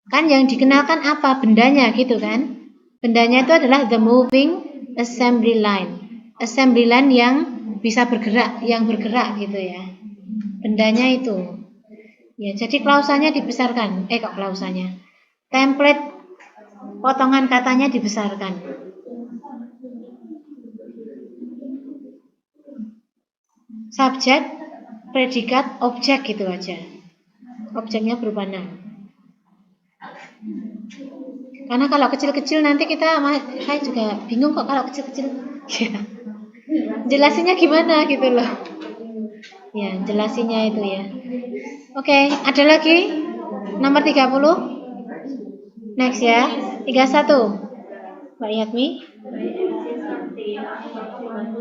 kan yang dikenalkan apa bendanya gitu kan. Bendanya itu adalah the moving assembly line. Assembly line yang bisa bergerak, yang bergerak gitu ya. Bendanya itu. Ya, jadi klausanya dibesarkan. Kok klausanya? Template potongan katanya dibesarkan. Subjek, predikat, objek gitu aja. Objeknya berupa noun. Karena kalau kecil-kecil nanti saya juga bingung kok kalau kecil-kecil. Jelasinnya gimana gitu loh. Ya, jelasinnya itu ya. Oke, ada lagi? Nomor 30. Next ya. 31. Mbak Yatmi.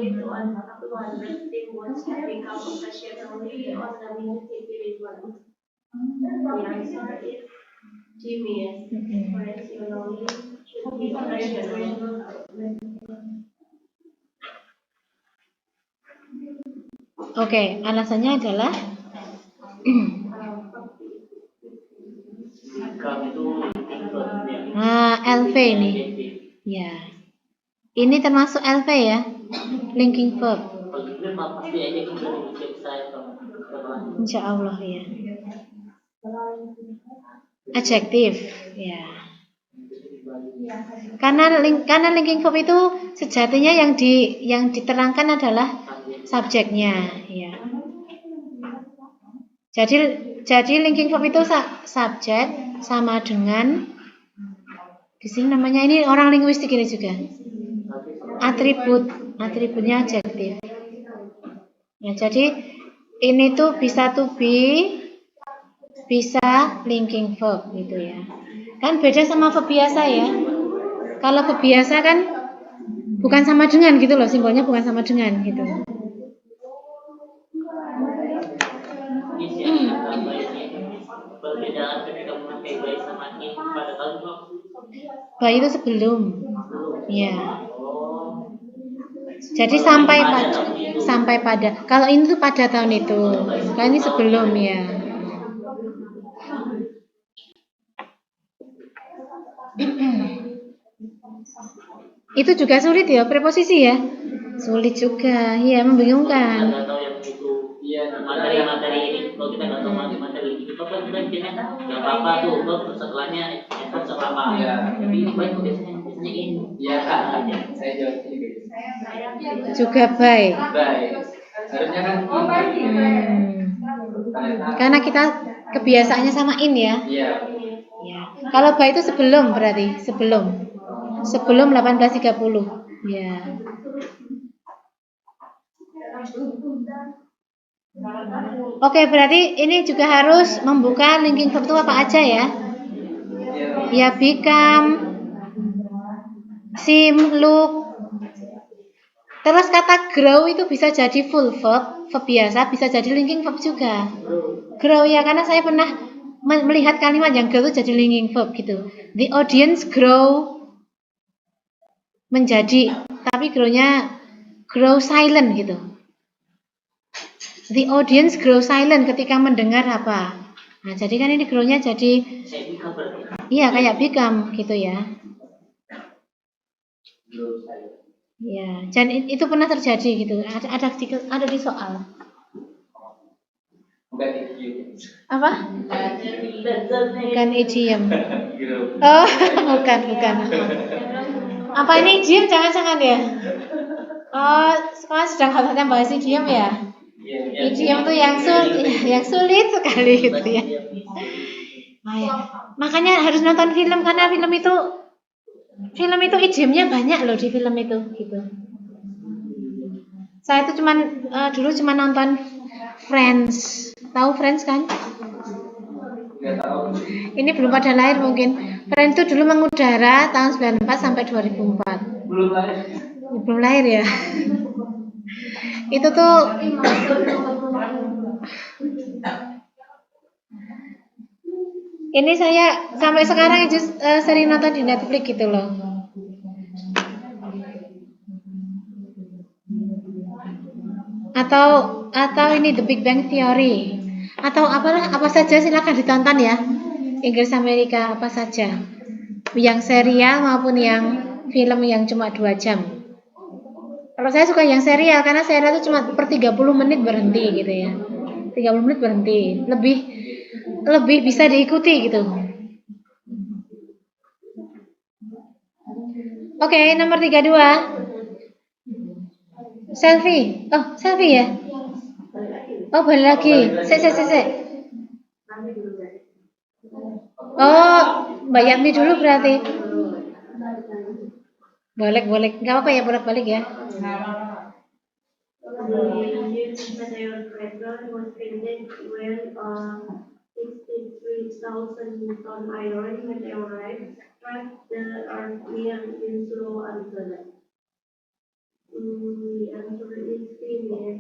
only 200 steamboats have become occasionally on the Mississippi River. The answer is Jimmy's. Traditionally should be occasional. Oke, alasannya adalah LV ini. Ya. Ini termasuk LV ya? Linking verb. Insya Allah ya. Adjektif. Ya. Karena linking verb itu sejatinya yang diterangkan adalah subjeknya, ya. Jadi linking verb itu subjek sama dengan di sini namanya, ini orang linguistik ini juga. Atributnya adjektif. Ya, jadi ini tuh bisa to be, bisa linking verb gitu ya. Kan beda sama verb biasa ya. Kalau verb biasa kan bukan sama dengan gitu loh, simbolnya bukan sama dengan gitu. Perbedaan ketika memakai bayi sama in pada tahun itu apa? Bayi itu sebelum. Ya. Jadi sampai pada. Kalau ini tuh pada tahun itu. Kalau ini sebelum ya. Itu juga sulit ya preposisi ya. Sulit juga, ya membingungkan. Kita nggak tahu yang itu materi ini, kalau kita nggak tahu materi itu kan kita biasanya nggak apa-apa tuh, terus setelahnya effort apa. Tapi ini baik biasanya ini. Iya aja. Saya jawab ini. Juga baik. Harusnya kan. Karena kita kebiasaannya sama in ya. Iya. Ya. Kalau baik itu sebelum berarti sebelum 1830. Ya. Oke, berarti ini juga harus membuka linking verb itu apa aja ya? Ya, become, seem, look. Terus kata grow itu bisa jadi full verb biasa, bisa jadi linking verb juga. Grow ya, karena saya pernah melihat kalimat yang grow itu jadi linking verb gitu. The audience grow menjadi, tapi grow-nya grow silent gitu. The audience grow silent ketika mendengar apa. Nah, jadi kan ini grow-nya jadi, iya kayak become gitu ya. Ya, dan itu pernah terjadi gitu. Ada di soal. Apa? Bukan idiom. Oh, bukan. Apa ini idiom? Jangan-jangan ya. Oh, sekarang sedang hot-hotnya bahas idiom ya. Idiom tuh yang sulit sekali gitu ya. Nah, ya. Makanya harus nonton film, karena film itu idiomnya banyak loh di film itu gitu. Saya tuh dulu cuman nonton Friends. Tahu Friends kan? Ini belum pada lahir mungkin. Friends itu dulu mengudara tahun 94 sampai 2004. Belum lahir ya. Itu tuh ini saya sampai sekarang sering nonton di Netflix gitu loh. Atau ini The Big Bang Theory. Atau apa saja silakan ditonton ya. Inggris Amerika apa saja. Yang serial maupun yang film yang cuma 2 jam. Kalau saya suka yang serial, karena serial itu cuma per 30 menit berhenti gitu ya. 30 menit berhenti. Lebih bisa diikuti gitu. Oke, nomor 32. Selfie. Oh, selfie ya? Oh, balik lagi. Sek. Oh, Mbak Yatmi dulu berarti. Boleh. Enggak apa-apa ya, bolak-balik ya. Was painted when 63,000 ton iron meteorite struck the Earth near Winslow, Arizona. The answer is female.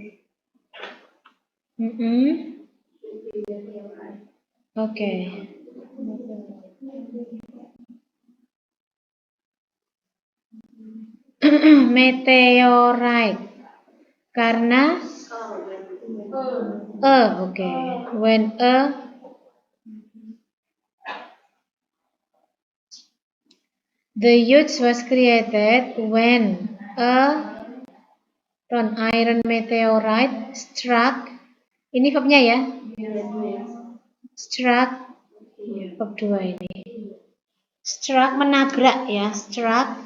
Oke. Meteorite. Karena oke. When the huge was created when a iron meteorite struck. Ini verbnya ya. Struck verb 2 ini. Struck menabrak ya. Struck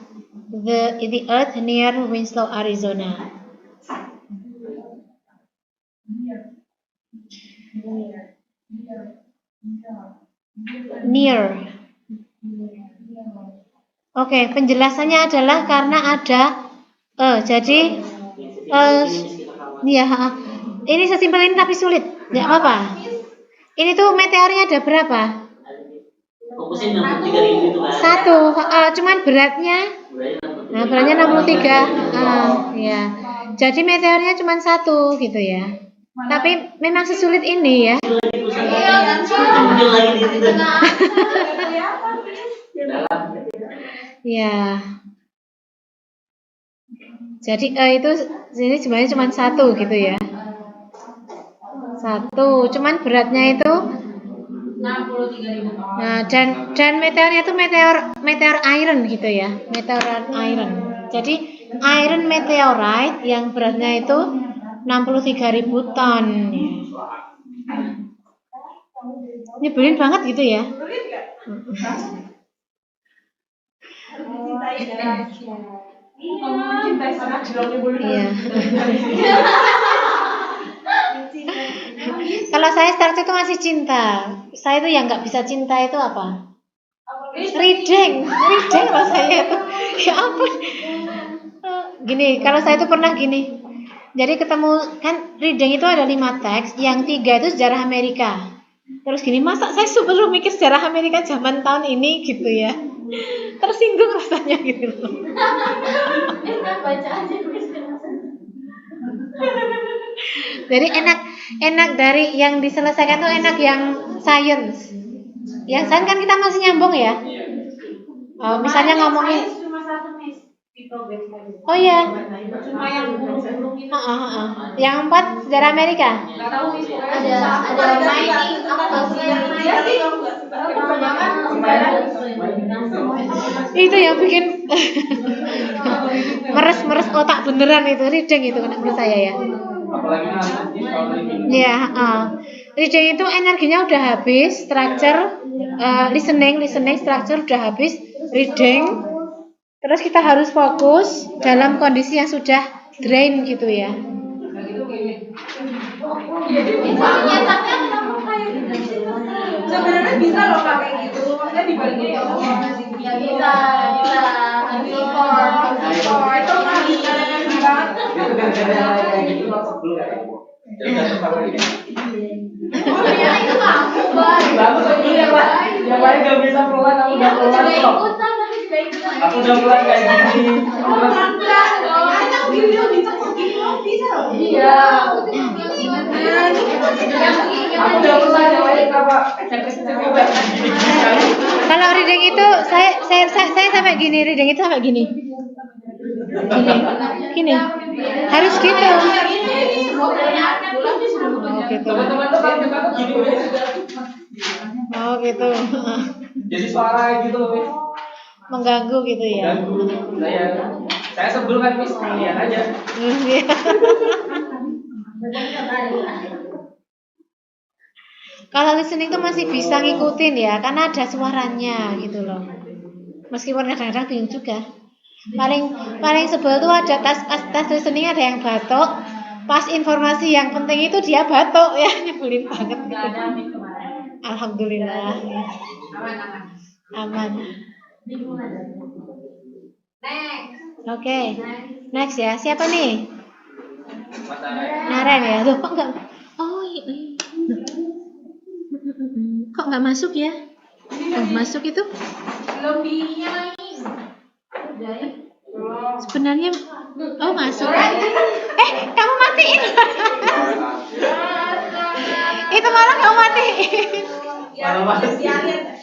the earth near Winslow, Arizona. Near. Oke, penjelasannya adalah karena ada jadi ya, ini sesimpel ini tapi sulit. Enggak apa-apa. Ini tuh meteornya ada berapa? Fokusin 63.000 itu kan. Satu, cuman beratnya 63. Ya. Jadi meteornya cuma satu gitu ya. Tapi memang sesulit ini ya. Ya. Jadi itu ini sebenarnya cuma satu gitu ya. Satu, cuman beratnya itu 63.000 ton. Nah, dan meteornya itu meteor iron gitu ya, meteor iron. Jadi iron meteorite yang beratnya itu 63.000 ton. Nyebelin banget gitu ya. Iya. Kalau saya start itu masih cinta. Saya itu yang nggak bisa cinta itu apa? Reading rasanya itu. Ya ampun. Gini, kalau saya itu pernah gini. Jadi ketemu kan reading itu ada 5 teks, yang 3 itu sejarah Amerika. Terus gini, masa saya sebelum mikir sejarah Amerika zaman tahun ini gitu ya. Tersinggung rasanya gitu. Baca aja Jadi enak dari yang diselesaikan tuh enak yang science. Yang science kan kita masih nyambung ya. Misalnya ngomongin Cuma satu Miss. oh iya. Cuma yang burung-burung itu. Yang 4 sejarah Amerika. Enggak tahu Miss. ada mining apa sih? Itu yang bikin meres otak beneran itu reading itu menurut saya ya. Apalagi nanti kalau Ya, reading itu energinya udah habis, structure listening structure udah habis, reading. Terus kita harus fokus dalam kondisi yang sudah drain gitu ya. Sebenarnya bisa loh pakai gitu. Maksudnya dibaliknya ya Bisa. Import itu kan bisa banget. itu gara-gara kayak gitu langsung dulu ya. Jangan sama ini. Itu kamu, Bang. Bagus lagi ya Pak. Yang lain nggak bisa pelan, aku udah pelan kok. Aku udah pelan kayak gini. Iya. Aku udah pelan yang lain apa? Kalau reading itu saya sampai gini, reading itu sampai gini. Gini. Harus gitu. Teman-teman tuh kan juga tuh gini. Oh gitu. Jadi suara gitu loh, Miss. Mengganggu gitu ya. Saya sebelum kan Miss, kalian aja. Kalau listening tuh masih bisa ngikutin ya, karena ada suaranya gitu loh. Meskipun kadang-kadang bingung juga. Paling sebel tuh ada tas listening ada yang batuk. Pas informasi yang penting itu dia batuk ya, nyebelin banget. Alhamdulillah. Aman. Oke. Next ya. Siapa nih? Naren ya. Loh, kok enggak? Oh, iya. Kok enggak masuk ya? Oh, masuk itu? Belum dinyalain. Sebenarnya Oh, masuk. Kamu matiin. Itu malah kamu matiin. Parah banget.